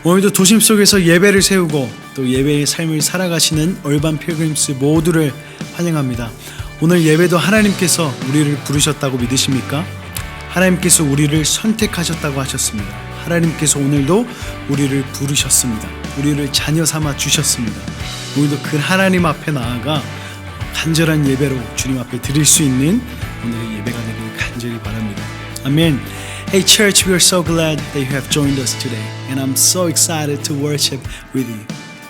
오늘도 도심 속에서 예배를 세우고 또 예배의 삶을 살아가시는 얼반 필그림스 모두를 환영합니다. 오늘 예배도 하나님께서 우리를 부르셨다고 믿으십니까? 하나님께서 우리를 선택하셨다고 하셨습니다. 하나님께서 오늘도 우리를 부르셨습니다. 우리를 자녀 삼아 주셨습니다. 오늘도 그 하나님 앞에 나아가 간절한 예배로 주님 앞에 드릴 수 있는 오늘의 예배가 되길 간절히 바랍니다. 아멘. Hey church, we are so glad that you have joined us today, and I'm so excited to worship with you.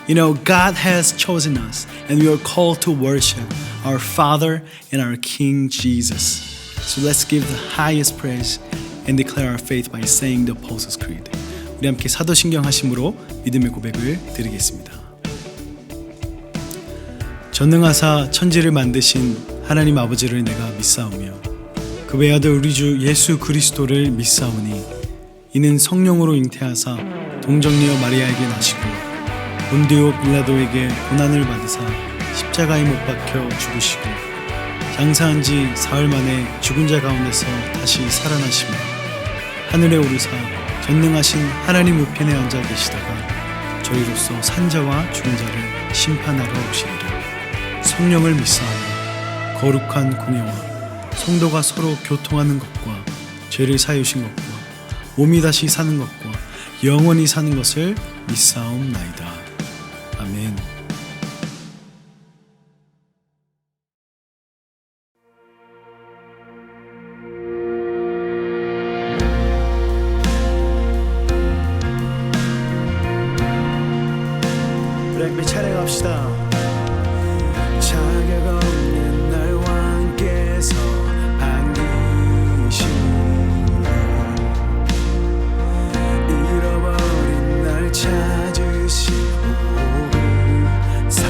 You know, God has chosen us, and we are called to worship our Father and our King Jesus. So let's give the highest praise and declare our faith by saying the Apostles' Creed. 우리 함께 사도신경 하심으로 믿음의 고백을 드리겠습니다. 전능하사 천지를 만드신 하나님 아버지를 내가 믿사오며 그 외아들 우리 주 예수 그리스도를 믿사오니 이는 성령으로 잉태하사 동정녀 마리아에게 나시고 본디오 빌라도에게 고난을 받으사 십자가에 못 박혀 죽으시고 장사한 지 사흘 만에 죽은 자 가운데서 다시 살아나시며 하늘에 오르사 전능하신 하나님 우편에 앉아 계시다가 저희로서 산자와 죽은 자를 심판하러 오시리라. 성령을 믿사오니 거룩한 공예와 성도가 서로 교통하는 것과 죄를 사유신 것과 몸이 다시 사는 것과 영원히 사는 것을 믿사옵나이다. 아멘. 우리 함께 찬양합시다. 자격 없는 날 왕께서 잃어버린 날 찾으시고 그 사랑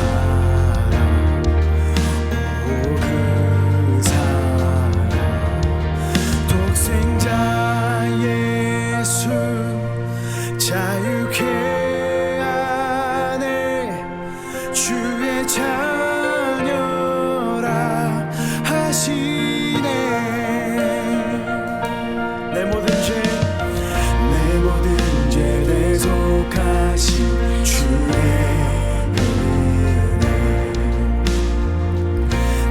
그 사랑 독생자 예수 자유케 하네 주의 자녀라 하시네. 내 모든 죄 대속하신 주의 은혜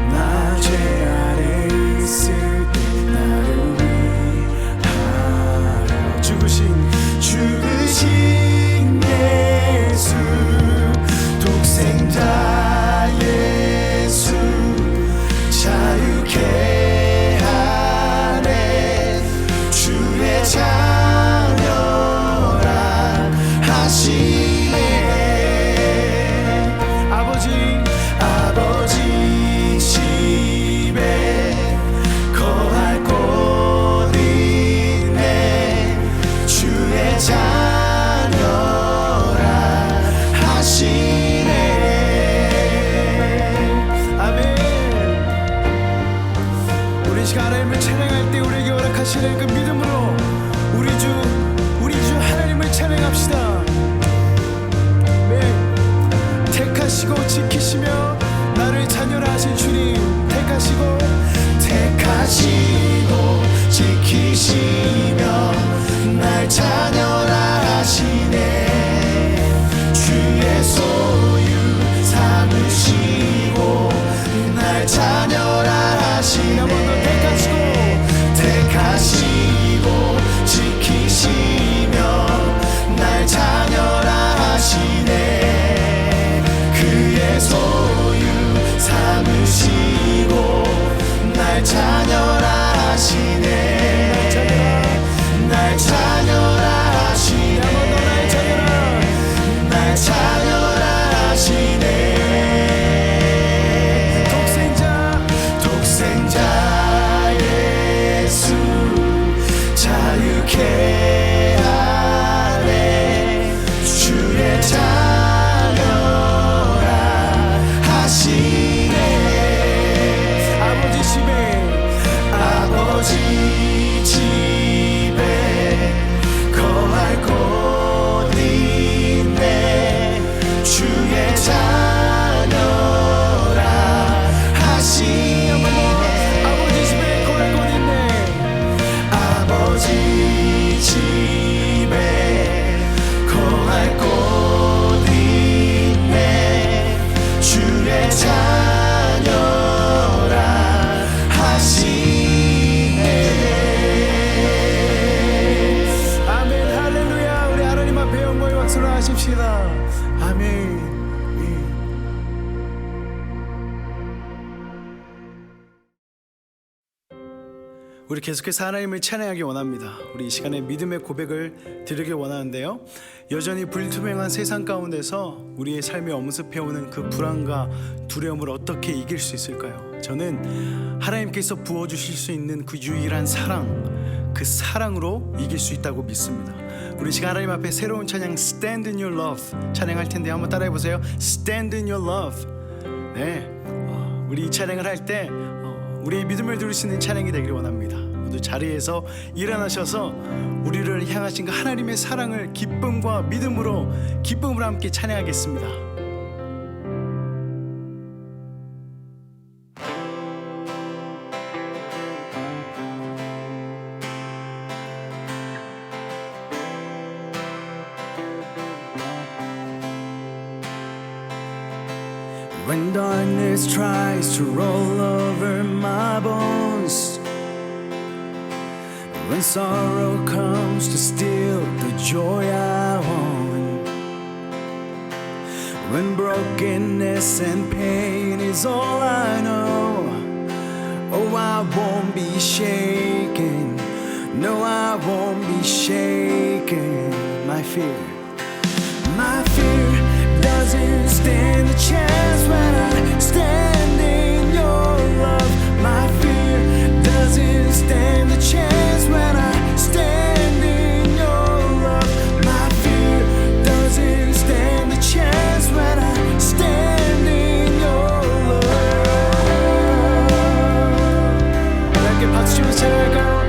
나 죄 아래 있을 때 나를 위하여 죽으신 예수 독생자 예수 자유케 하네 주의 자녀라 하시네. 아버지 집에 거할 곳 있네 주의 자녀라 하시네. 아멘. 우리 시간 하나님을 찬양할 때 우리에게 허락하시는 그 믿음으로 우리 주 하나님을 찬양합시다. 네. 택하시고 지키시며 나를 자녀라 하신 주님 택하시고 지키시며 날 자녀라 하시네 주의 소유 삼으시고 날 자녀라 하시네. 택하시고 지키시며 날 자녀라 하시네 그의 소유 삼으시고 날 자녀라 하시네. 날 자녀라 하시네. 날 자녀라 하시네. 독생자 예수 자유케 하네 주의 자녀라 하시네. 우리 계속해서 하나님을 찬양하기 원합니다. 우리 이 시간에 믿음의 고백을 드리기 원하는데요, 여전히 불투명한 세상 가운데서 우리의 삶에 엄습해오는 그 불안과 두려움을 어떻게 이길 수 있을까요? 저는 하나님께서 부어주실 수 있는 그 유일한 사랑, 그 사랑으로 이길 수 있다고 믿습니다. 우리 시간 하나님 앞에 새로운 찬양 Stand in Your Love 찬양할 텐데 한번 따라해보세요. Stand in Your Love. 네, 우리 이 찬양을 할 때 우리의 믿음을 누릴 수 있는 찬양이 되기를 원합니다. 모두 자리에서 일어나셔서 우리를 향하신 그 하나님의 사랑을 기쁨과 믿음으로 함께 찬양하겠습니다. When darkness tries to roll over my bones, when sorrow comes to steal the joy I own, when brokenness and pain is all I know, oh, I won't be shaken. No, I won't be shaken. My fear doesn't stand a chance when I stand in your love. My fear doesn't stand a chance when I stand in your love. My fear doesn't stand a chance when I stand in your love. 함께 박수 치면서 찬양할까요?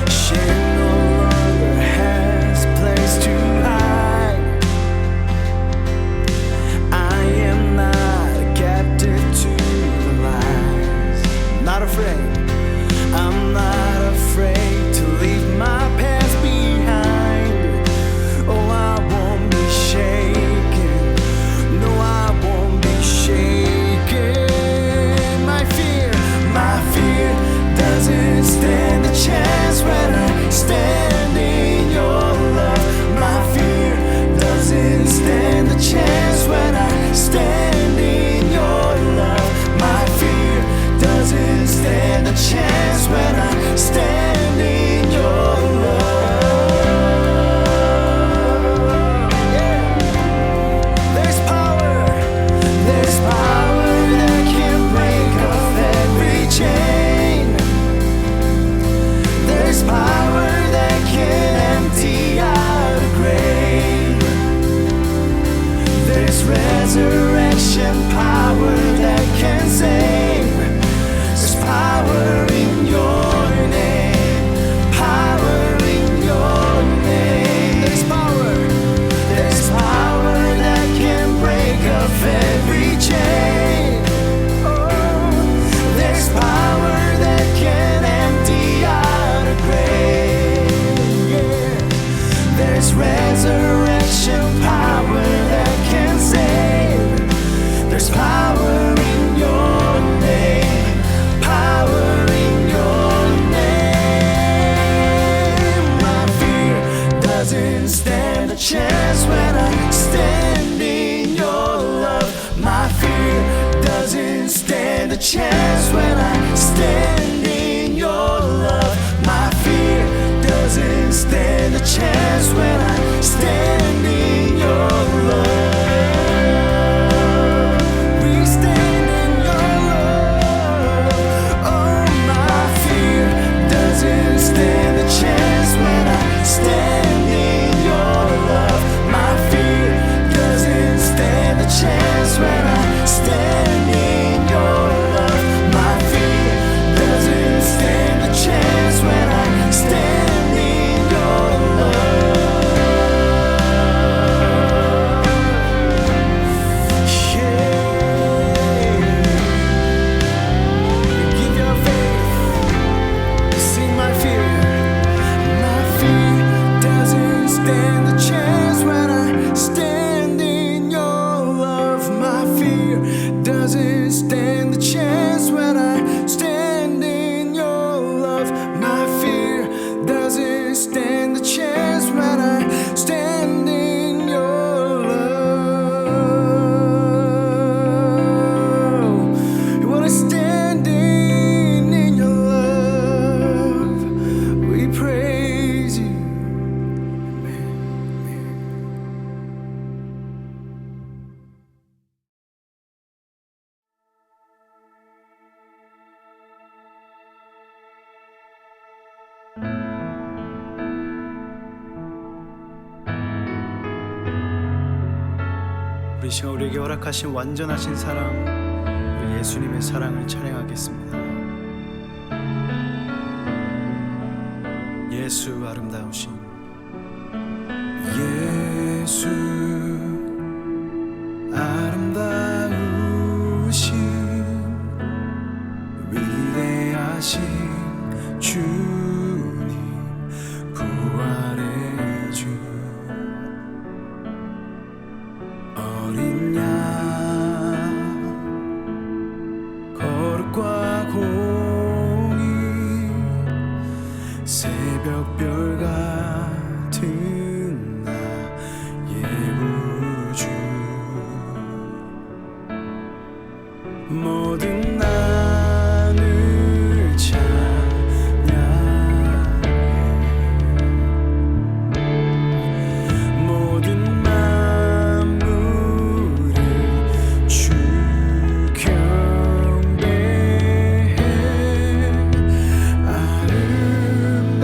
Shame no longer has place to hide. I am not a captive to the lies. Not afraid. I'm not afraid to leave my past behind. Oh, I won't be shaken. No, I won't be shaken. My fear doesn't stand a chance when I stand in your love. My fear doesn't stand a chance when I stand in your love. My fear doesn't stand a chance when I stand in your love. Yeah. There's power that can break off every chain. There's power that can empty out a grave. There's resurrection power that can save. There's power in your name. Power in your name. There's power that can break off every chain. Oh, there's power that can empty out a grave. Yeah. There's resurrection power that can save. There's power in your name. Power in your name. My fear doesn't stand a chance when I stand in your love. My fear doesn't stand a chance when I stand in your love. My fear doesn't stand a chance when I stand in your love. We stand in your love. Oh, my fear doesn't stand a chance when I stand in your love. My fear doesn't stand a chance when I stand in your love. My fear doesn't stand a chance when I stand in your love. 우리 시간 우리에게 허락하신 완전하신 사랑, 우리 예수님의 사랑을 찬양하겠습니다. 예수 아름다우신 예수 아름다우신 위대하신 주님 부활의 주 어린 양 거룩과 공의 새벽별 같은 나의 구주 모든 나를 찬양해 모든 만물을 주 경배해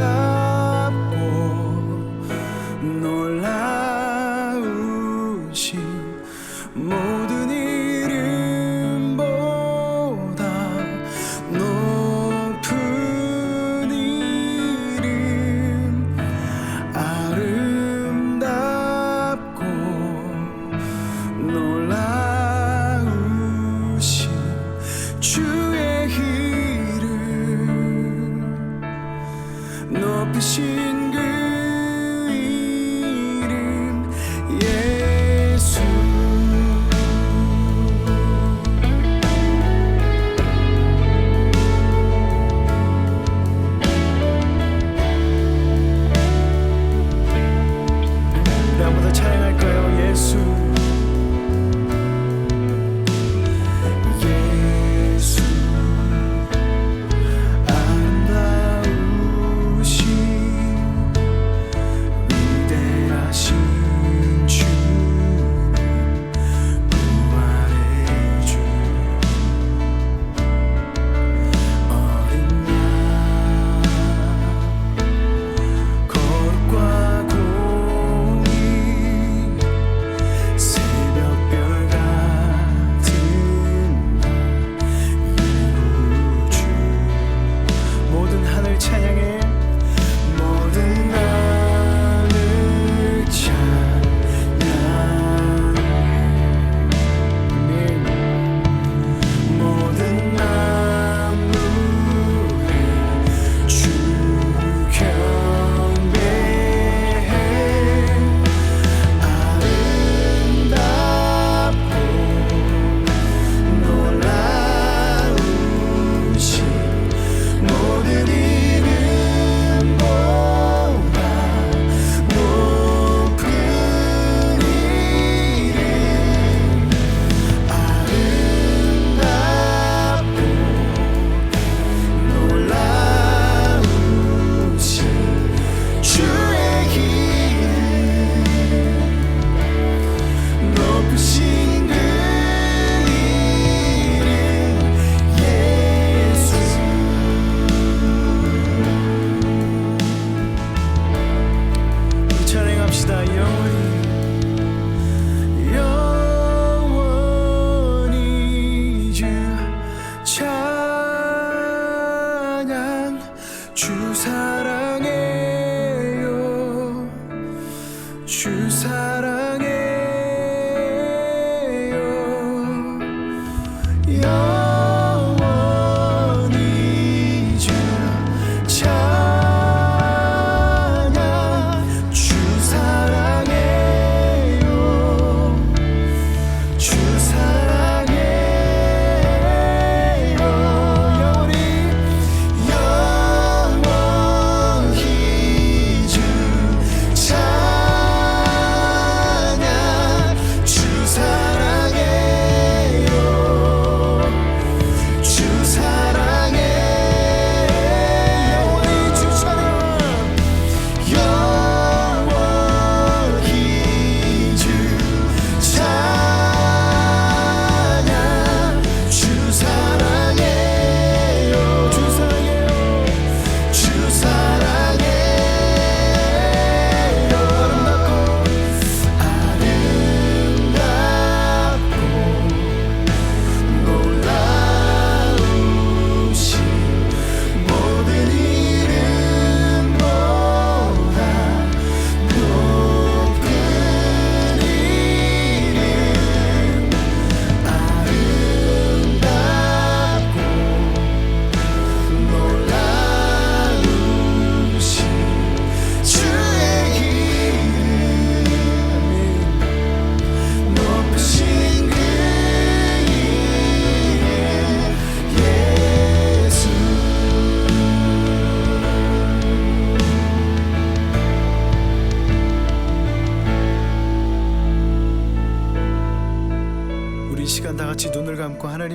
아름답고 놀라우신 모든 이름 보아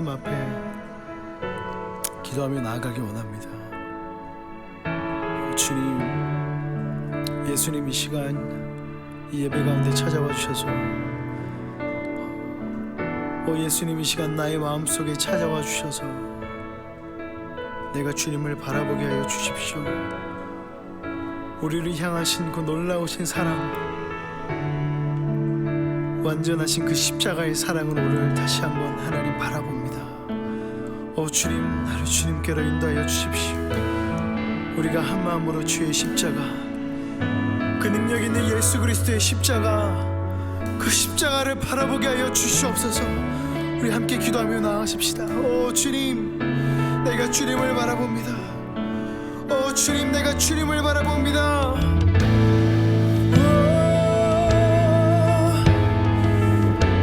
하나님 앞에 기도하며 나아가기 원합니다. 주님, 예수님 이 시간 이 예배 가운데 찾아와 주셔서 예수님 이 시간 나의 마음속에 찾아와 주셔서 내가 주님을 바라보게 하여 주십시오. 우리를 향하신 그 놀라우신 사랑, 완전하신 그 십자가의 사랑으로 우리를 다시 한번 하나님 바라봅니다. 주님, 나를 주님께로 인도하여 주십시오. 우리가 한 마음으로 주의 십자가, 그 능력 있는 예수 그리스도의 십자가, 그 십자가를 바라보게 하여 주시옵소서. 우리 함께 기도하며 나아가십시다. 주님, 내가 주님을 바라봅니다. 주님, 내가 주님을 바라봅니다.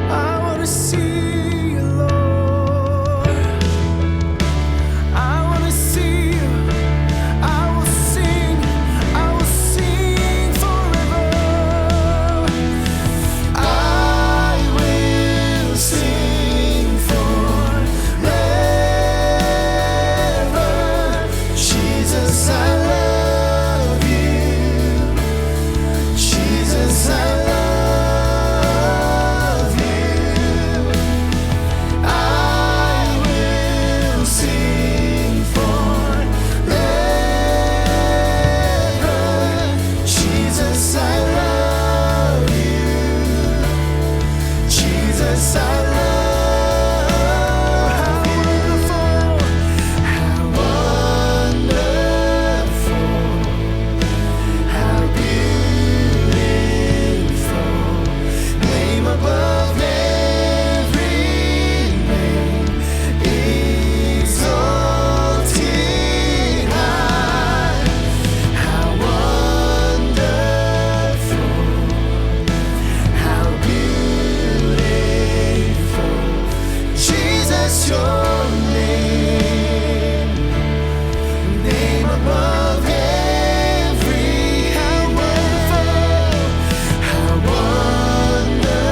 I wanna see you, Lord. I wanna see you. I will sing forever. I will sing forever. Jesus, I love you. Jesus, I love you. I will sing forever. Jesus, I love you. Jesus, I love you. How wonderful, how beautiful, name above every name, exalted high. How wonderful, how beautiful, Jesus, your name, name above every. How wonderful, how wonderful,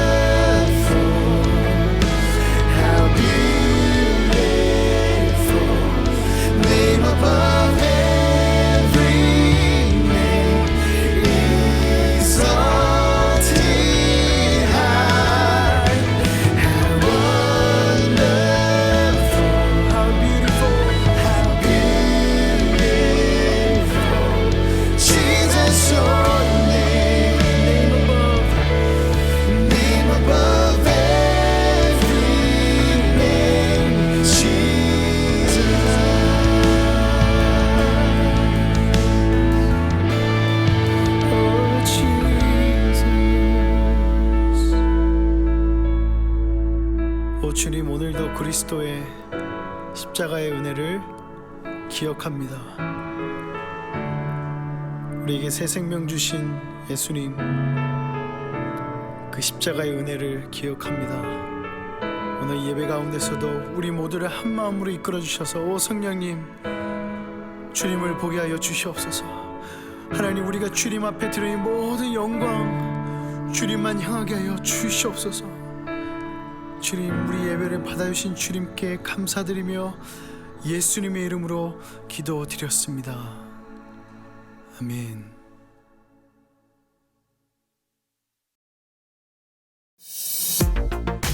how beautiful, name above every name, exalted high. How wonderful, how beautiful, Jesus, your name above every name, Jesus. 주님, 오늘도 그리스도의 십자가의 은혜를 기억합니다. 우리에게 새 생명 주신 예수님, 그 십자가의 은혜를 기억합니다. 오늘 예배 가운데서도 우리 모두를 한 마음으로 이끌어 주셔서 성령님, 주님을 보게 하여 주시옵소서. 하나님, 우리가 주님 앞에 드리는 모든 영광 주님만 향하게 하여 주시옵소서. 주님, 우리 예배를 받아주신 주님께 감사드리며 예수님의 이름으로 기도드렸습니다. 아멘.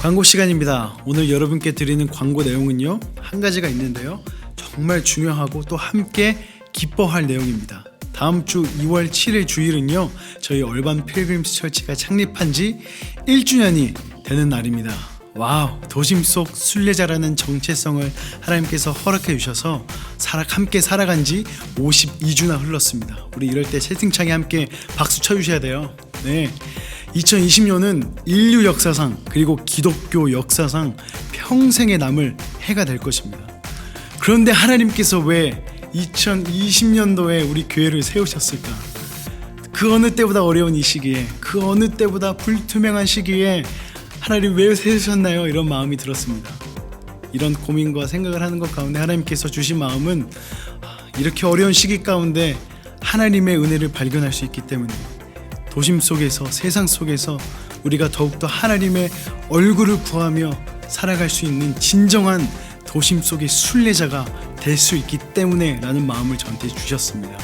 광고 시간입니다. 오늘 여러분께 드리는 광고 내용은요, 한 가지가 있는데요, 정말 중요하고 또 함께 기뻐할 내용입니다. 다음 주 2월 7일 주일은요, 저희 얼반 필그림스 처치가 창립한 지 1주년이 되는 날입니다. 와우, 도심 속 순례자라는 정체성을 하나님께서 허락해 주셔서 함께 살아간 지 52주나 흘렀습니다. 우리 이럴 때 채팅창에 함께 박수 쳐주셔야 돼요. 네, 2020년은 인류 역사상, 그리고 기독교 역사상 평생에 남을 해가 될 것입니다. 그런데 하나님께서 왜 2020년도에 우리 교회를 세우셨을까? 그 어느 때보다 어려운 이 시기에, 그 어느 때보다 불투명한 시기에 하나님 왜 세우셨나요? 이런 마음이 들었습니다. 이런 고민과 생각을 하는 것 가운데 하나님께서 주신 마음은, 이렇게 어려운 시기 가운데 하나님의 은혜를 발견할 수 있기 때문에 도심 속에서, 세상 속에서 우리가 더욱더 하나님의 얼굴을 구하며 살아갈 수 있는 진정한 도심 속의 순례자가 될 수 있기 때문에 라는 마음을 저한테 주셨습니다.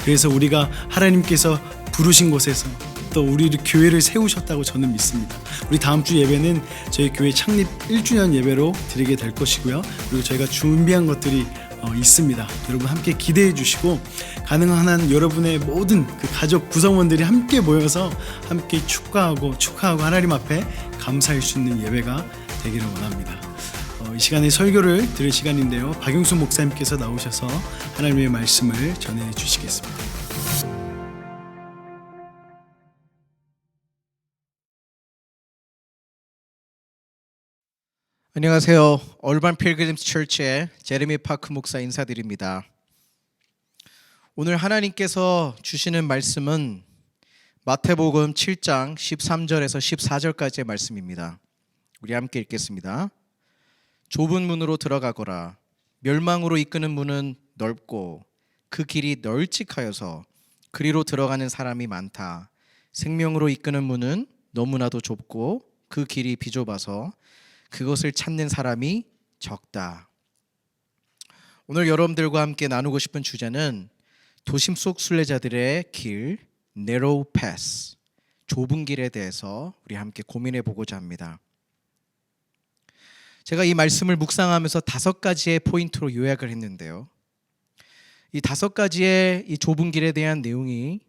그래서 우리가 하나님께서 부르신 곳에서 또 우리를 교회를 세우셨다고 저는 믿습니다. 우리 다음 주 예배는 저희 교회 창립 1주년 예배로 드리게 될 것이고요. 그리고 저희가 준비한 것들이 있습니다. 여러분 함께 기대해 주시고 가능한 한 여러분의 모든 그 가족 구성원들이 함께 모여서 함께 축하하고 하나님 앞에 감사할 수 있는 예배가 되기를 원합니다. 이 시간에 설교를 들을 시간인데요. 박용수 목사님께서 나오셔서 하나님의 말씀을 전해 주시겠습니다. 안녕하세요. 얼반 필그림스 처치의 제레미 파크 목사 인사드립니다. 오늘 하나님께서 주시는 말씀은 마태복음 7장 13절에서 14절까지의 말씀입니다. 우리 함께 읽겠습니다. 좁은 문으로 들어가거라. 멸망으로 이끄는 문은 넓고 그 길이 널찍하여서 그리로 들어가는 사람이 많다. 생명으로 이끄는 문은 너무나도 좁고 그 길이 비좁아서 그것을 찾는 사람이 적다. 오늘 여러분들과 함께 나누고 싶은 주제는 도심 속 순례자들의 길, narrow path, 좁은 길에 대해서 우리 함께 고민해 보고자 합니다. 제가 이 말씀을 묵상하면서 5가지의 포인트로 요약을 했는데요. 이 5가지의 이 좁은 길에 대한 내용이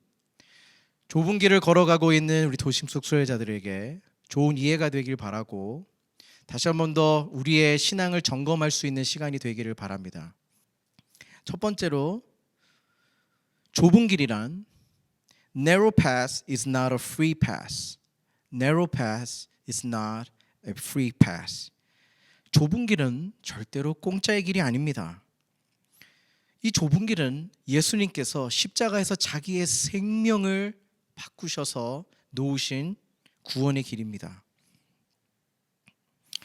좁은 길을 걸어가고 있는 우리 도심 속 순례자들에게 좋은 이해가 되길 바라고 다시 한 번 더 우리의 신앙을 점검할 수 있는 시간이 되기를 바랍니다. 첫 번째로 좁은 길이란 narrow path is not a free path. narrow path is not a free path. 좁은 길은 절대로 공짜의 길이 아닙니다. 이 좁은 길은 예수님께서 십자가에서 자기의 생명을 바꾸셔서 놓으신 구원의 길입니다.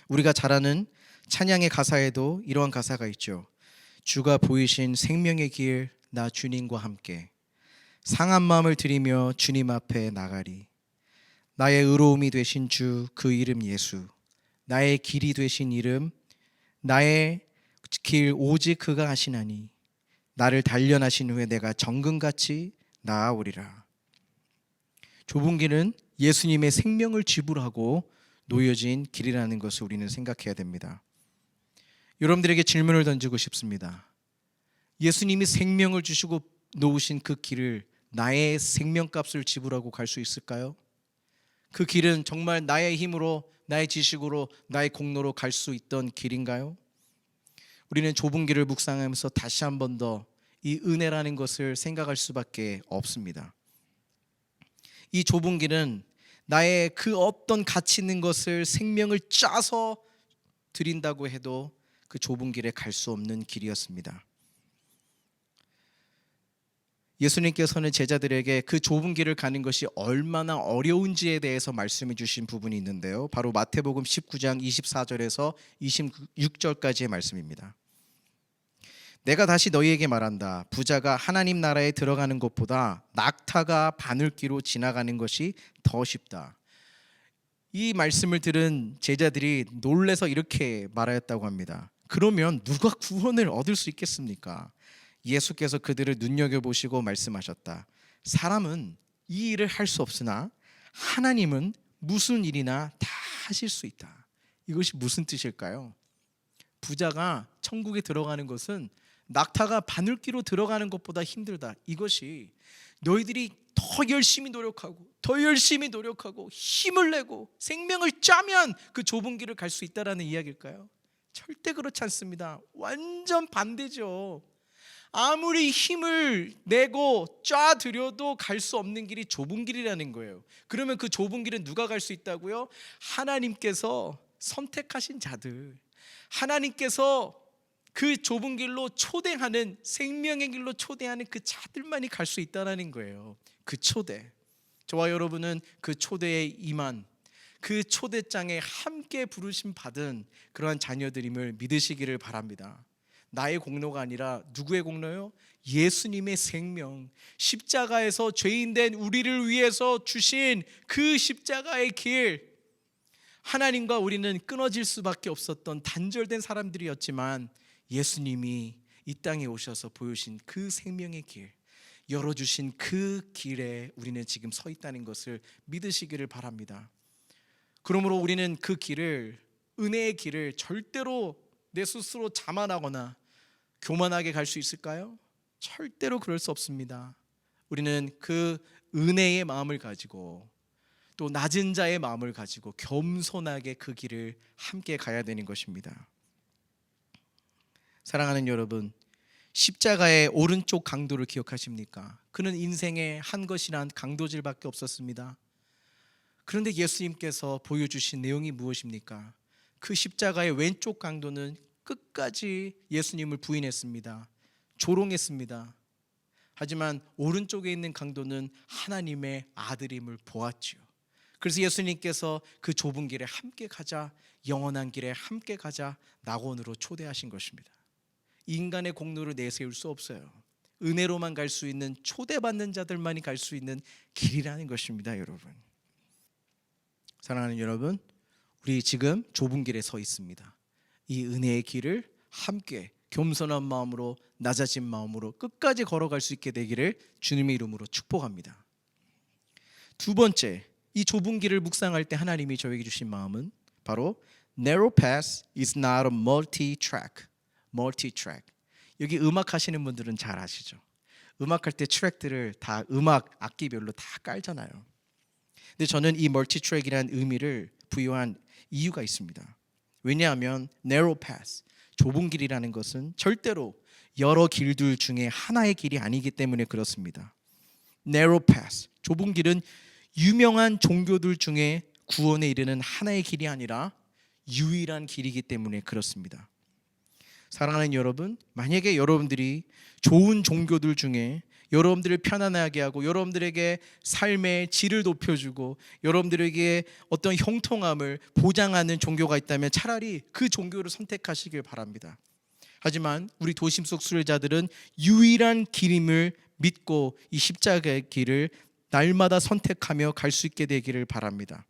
우리가 잘 아는 찬양의 가사에도 이러한 가사가 있죠. 주가 보이신 생명의 길 나 주님과 함께 상한 마음을 들이며 주님 앞에 나가리. 나의 의로움이 되신 주 그 이름 예수. 나의 길이 되신 이름 나의 길 오직 그가 하시나니 나를 단련하신 후에 내가 정금같이 나아오리라. 좁은 길은 예수님의 생명을 지불하고 놓여진 길이라는 것을 우리는 생각해야 됩니다. 여러분들에게 질문을 던지고 싶습니다. 예수님이 생명을 주시고 놓으신 그 길을 나의 생명값을 지불하고 갈 수 있을까요? 그 길은 정말 나의 힘으로, 나의 지식으로, 나의 공로로 갈 수 있던 길인가요? 우리는 좁은 길을 묵상하면서 다시 한 번 더 이 은혜라는 것을 생각할 수밖에 없습니다. 이 좁은 길은 나의 그 어떤 가치 있는 것을 생명을 짜서 드린다고 해도 그 좁은 길에 갈 수 없는 길이었습니다. 예수님께서는 제자들에게 그 좁은 길을 가는 것이 얼마나 어려운지에 대해서 말씀해 주신 부분이 있는데요. 바로 마태복음 19장 24절에서 26절까지의 말씀입니다. 내가 다시 너희에게 말한다. 부자가 하나님 나라에 들어가는 것보다 낙타가 바늘귀로 지나가는 것이 더 쉽다. 이 말씀을 들은 제자들이 놀라서 이렇게 말하였다고 합니다. 그러면 누가 구원을 얻을 수 있겠습니까? 예수께서 그들을 눈여겨보시고 말씀하셨다. 사람은 이 일을 할 수 없으나 하나님은 무슨 일이나 다 하실 수 있다. 이것이 무슨 뜻일까요? 부자가 천국에 들어가는 것은 낙타가 바늘귀로 들어가는 것보다 힘들다. 이것이 너희들이 더 열심히 노력하고 힘을 내고 생명을 짜면 그 좁은 길을 갈 수 있다라는 이야기일까요? 절대 그렇지 않습니다. 완전 반대죠. 아무리 힘을 내고 짜들여도 갈 수 없는 길이 좁은 길이라는 거예요. 그러면 그 좁은 길은 누가 갈 수 있다고요? 하나님께서 선택하신 자들, 하나님께서 그 좁은 길로 초대하는, 생명의 길로 초대하는 그 자들만이 갈 수 있다는 거예요. 그 초대, 저와 여러분은 그 초대에 임한, 그 초대장에 함께 부르심 받은 그러한 자녀들임을 믿으시기를 바랍니다. 나의 공로가 아니라 누구의 공로요? 예수님의 생명, 십자가에서 죄인된 우리를 위해서 주신 그 십자가의 길, 하나님과 우리는 끊어질 수밖에 없었던 단절된 사람들이었지만 예수님이 이 땅에 오셔서 보여주신 그 생명의 길, 열어주신 그 길에 우리는 지금 서 있다는 것을 믿으시기를 바랍니다. 그러므로 우리는 그 길을, 은혜의 길을 절대로 내 스스로 자만하거나 교만하게 갈 수 있을까요? 절대로 그럴 수 없습니다. 우리는 그 은혜의 마음을 가지고 또 낮은 자의 마음을 가지고 겸손하게 그 길을 함께 가야 되는 것입니다. 사랑하는 여러분, 십자가의 오른쪽 강도를 기억하십니까? 그는 인생의 한 것이란 강도질밖에 없었습니다. 그런데 예수님께서 보여주신 내용이 무엇입니까? 그 십자가의 왼쪽 강도는 끝까지 예수님을 부인했습니다. 조롱했습니다. 하지만 오른쪽에 있는 강도는 하나님의 아들임을 보았지요. 그래서 예수님께서 그 좁은 길에 함께 가자, 영원한 길에 함께 가자 낙원으로 초대하신 것입니다. 인간의 공로를 내세울 수 없어요. 은혜로만 갈 수 있는, 초대받는 자들만이 갈 수 있는 길이라는 것입니다. 여러분, 사랑하는 여러분, 우리 지금 좁은 길에 서 있습니다. 이 은혜의 길을 함께 겸손한 마음으로, 낮아진 마음으로 끝까지 걸어갈 수 있게 되기를 주님의 이름으로 축복합니다. 두 번째, 이 좁은 길을 묵상할 때 하나님이 저에게 주신 마음은 바로 Narrow path is not a multi-track. 여기 음악 하시는 분들은 잘 아시죠? 음악할 때 트랙들을 다 음악 악기별로 다 깔잖아요. 근데 저는 이 멀티트랙이라는 의미를 부여한 이유가 있습니다. 왜냐하면 narrow path, 좁은 길이라는 것은 절대로 여러 길들 중에 하나의 길이 아니기 때문에 그렇습니다. narrow path, 좁은 길은 유명한 종교들 중에 구원에 이르는 하나의 길이 아니라 유일한 길이기 때문에 그렇습니다. 사랑하는 여러분, 만약에 여러분들이 좋은 종교들 중에 여러분들을 편안하게 하고 여러분들에게 삶의 질을 높여주고 여러분들에게 어떤 형통함을 보장하는 종교가 있다면 차라리 그 종교를 선택하시길 바랍니다. 하지만 우리 도심 속 순례자들은 유일한 길임을 믿고 이 십자가의 길을 날마다 선택하며 갈 수 있게 되기를 바랍니다.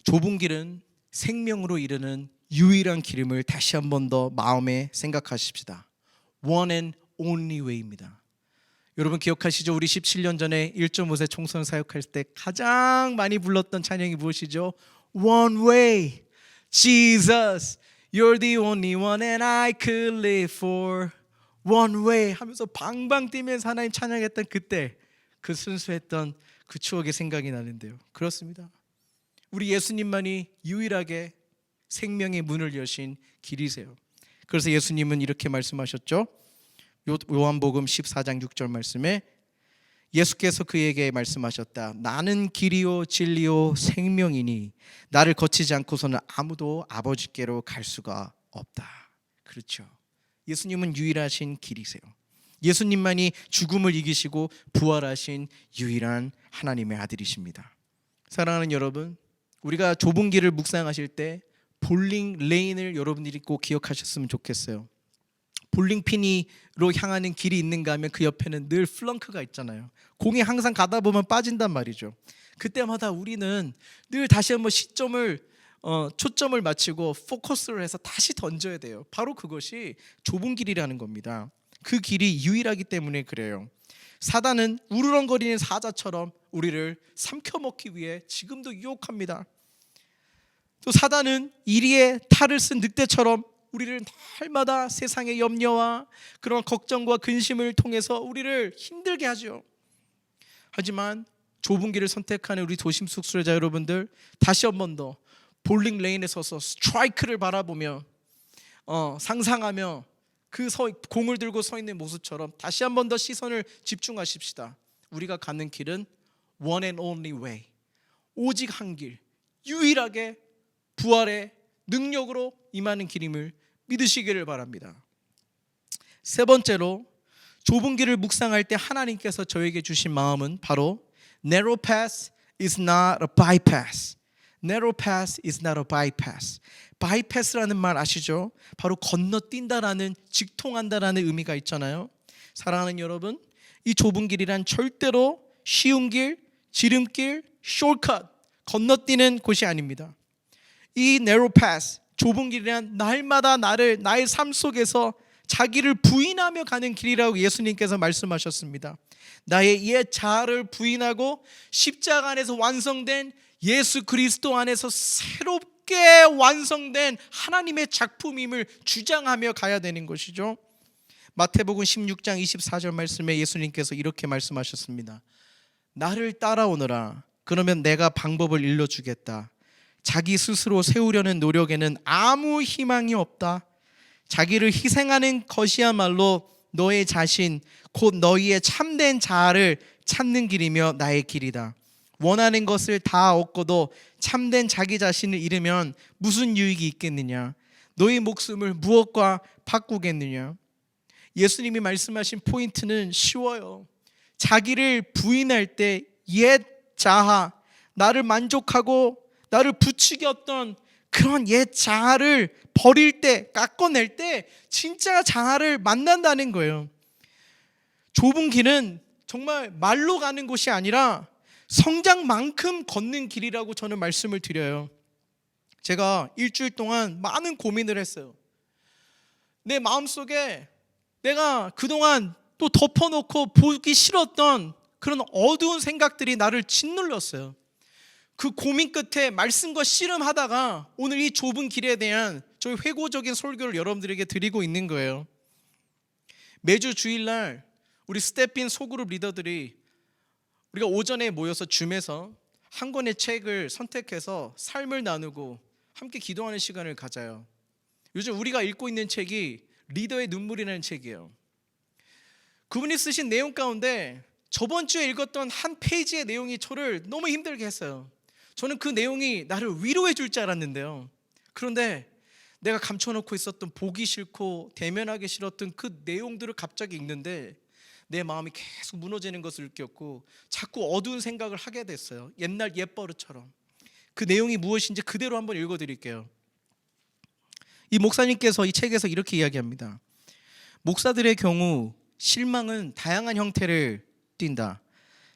좁은 길은 생명으로 이르는 유일한 길임을 다시 한 번 더 마음에 생각하십시다. One and only way입니다. 여러분 기억하시죠? 우리 17년 전에 1.5세 총선 사역할 때 가장 많이 불렀던 찬양이 무엇이죠? One way, Jesus, you're the only one and I could live for. One way 하면서 방방 뛰면서 하나님 찬양했던 그때 그 순수했던 그 추억이 생각이 나는데요. 그렇습니다. 우리 예수님만이 유일하게 생명의 문을 여신 길이세요. 그래서 예수님은 이렇게 말씀하셨죠. 요한복음 14장 6절 말씀에 예수께서 그에게 말씀하셨다. 나는 길이요 진리요 생명이니 나를 거치지 않고서는 아무도 아버지께로 갈 수가 없다. 그렇죠. 예수님은 유일하신 길이세요. 예수님만이 죽음을 이기시고 부활하신 유일한 하나님의 아들이십니다. 사랑하는 여러분, 우리가 좁은 길을 묵상하실 때 볼링 레인을 여러분들이 꼭 기억하셨으면 좋겠어요. 볼링핀으로 향하는 길이 있는가 하면 그 옆에는 늘 플렁크가 있잖아요. 공이 항상 가다 보면 빠진단 말이죠. 그때마다 우리는 늘 다시 한번 초점을 맞추고 포커스를 해서 다시 던져야 돼요. 바로 그것이 좁은 길이라는 겁니다. 그 길이 유일하기 때문에 그래요. 사단은 우르렁거리는 사자처럼 우리를 삼켜먹기 위해 지금도 유혹합니다. 또 사단은 이리에 탈을 쓴 늑대처럼 우리를 날마다 세상의 염려와 그런 걱정과 근심을 통해서 우리를 힘들게 하죠. 하지만 좁은 길을 선택하는 우리 도심 숙소자 여러분들, 다시 한 번 더 볼링 레인에 서서 스트라이크를 바라보며 상상하며 그 공을 들고 서 있는 모습처럼 다시 한 번 더 시선을 집중하십시다. 우리가 가는 길은 one and only way, 오직 한 길, 유일하게 부활의 능력으로 임하는 길임을 믿으시기를 바랍니다. 세 번째로, 좁은 길을 묵상할 때 하나님께서 저에게 주신 마음은 바로 Narrow path is not a bypass. Narrow path is not a bypass. bypass라는 말 아시죠? 바로 건너뛴다라는, 직통한다라는 의미가 있잖아요. 사랑하는 여러분, 이 좁은 길이란 절대로 쉬운 길, 지름길, 숏컷, 건너뛰는 곳이 아닙니다. 이 narrow path, 좁은 길이란 날마다 나의 삶 속에서 자기를 부인하며 가는 길이라고 예수님께서 말씀하셨습니다. 나의 옛 자아를 부인하고 십자가 안에서 완성된 예수 그리스도 안에서 새롭게 완성된 하나님의 작품임을 주장하며 가야 되는 것이죠. 마태복음 16장 24절 말씀에 예수님께서 이렇게 말씀하셨습니다. 나를 따라오너라. 그러면 내가 방법을 일러주겠다. 자기 스스로 세우려는 노력에는 아무 희망이 없다. 자기를 희생하는 것이야말로 너의 자신, 곧 너희의 참된 자아를 찾는 길이며 나의 길이다. 원하는 것을 다 얻고도 참된 자기 자신을 잃으면 무슨 유익이 있겠느냐? 너희 목숨을 무엇과 바꾸겠느냐? 예수님이 말씀하신 포인트는 쉬워요. 자기를 부인할 때 옛 자아, 나를 만족하고 나를 부추겼던 그런 옛 자아를 버릴 때, 깎아낼 때 진짜 자아를 만난다는 거예요. 좁은 길은 정말 말로 가는 곳이 아니라 성장만큼 걷는 길이라고 저는 말씀을 드려요. 제가 일주일 동안 많은 고민을 했어요. 내 마음속에 내가 그동안 또 덮어놓고 보기 싫었던 그런 어두운 생각들이 나를 짓눌렀어요. 그 고민 끝에 말씀과 씨름하다가 오늘 이 좁은 길에 대한 저희 회고적인 설교를 여러분들에게 드리고 있는 거예요. 매주 주일날 우리 스텝인 소그룹 리더들이 우리가 오전에 모여서 줌에서 한 권의 책을 선택해서 삶을 나누고 함께 기도하는 시간을 가져요. 요즘 우리가 읽고 있는 책이 리더의 눈물이라는 책이에요. 그분이 쓰신 내용 가운데 저번 주에 읽었던 한 페이지의 내용이 저를 너무 힘들게 했어요. 저는 그 내용이 나를 위로해 줄 줄 알았는데요. 그런데 내가 감춰놓고 있었던 보기 싫고 대면하기 싫었던 그 내용들을 갑자기 읽는데 내 마음이 계속 무너지는 것을 느꼈고 자꾸 어두운 생각을 하게 됐어요. 옛날 옛버릇처럼. 그 내용이 무엇인지 그대로 한번 읽어드릴게요. 이 목사님께서 이 책에서 이렇게 이야기합니다. 목사들의 경우 실망은 다양한 형태를 띈다.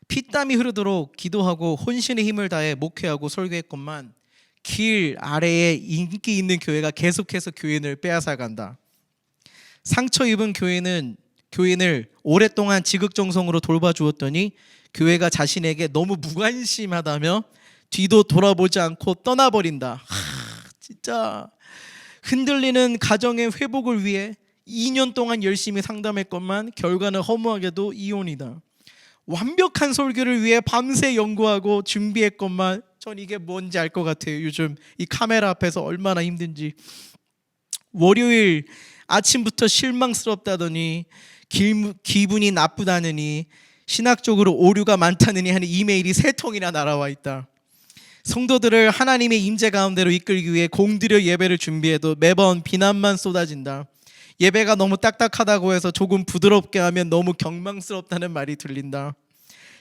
피땀이 흐르도록 기도하고 혼신의 힘을 다해 목회하고 설교했건만 길 아래에 인기 있는 교회가 계속해서 교인을 빼앗아간다. 상처 입은 교인을 오랫동안 지극정성으로 돌봐주었더니 교회가 자신에게 너무 무관심하다며 뒤도 돌아보지 않고 떠나버린다. 진짜 흔들리는 가정의 회복을 위해 2년 동안 열심히 상담했건만 결과는 허무하게도 이혼이다. 완벽한 설교를 위해 밤새 연구하고 준비했건만 전 이게 뭔지 알 것 같아요. 요즘 이 카메라 앞에서 얼마나 힘든지. 월요일 아침부터 실망스럽다더니 기분이 나쁘다느니 신학적으로 오류가 많다느니 하는 이메일이 3통이나 날아와 있다. 성도들을 하나님의 임재 가운데로 이끌기 위해 공들여 예배를 준비해도 매번 비난만 쏟아진다. 예배가 너무 딱딱하다고 해서 조금 부드럽게 하면 너무 경망스럽다는 말이 들린다.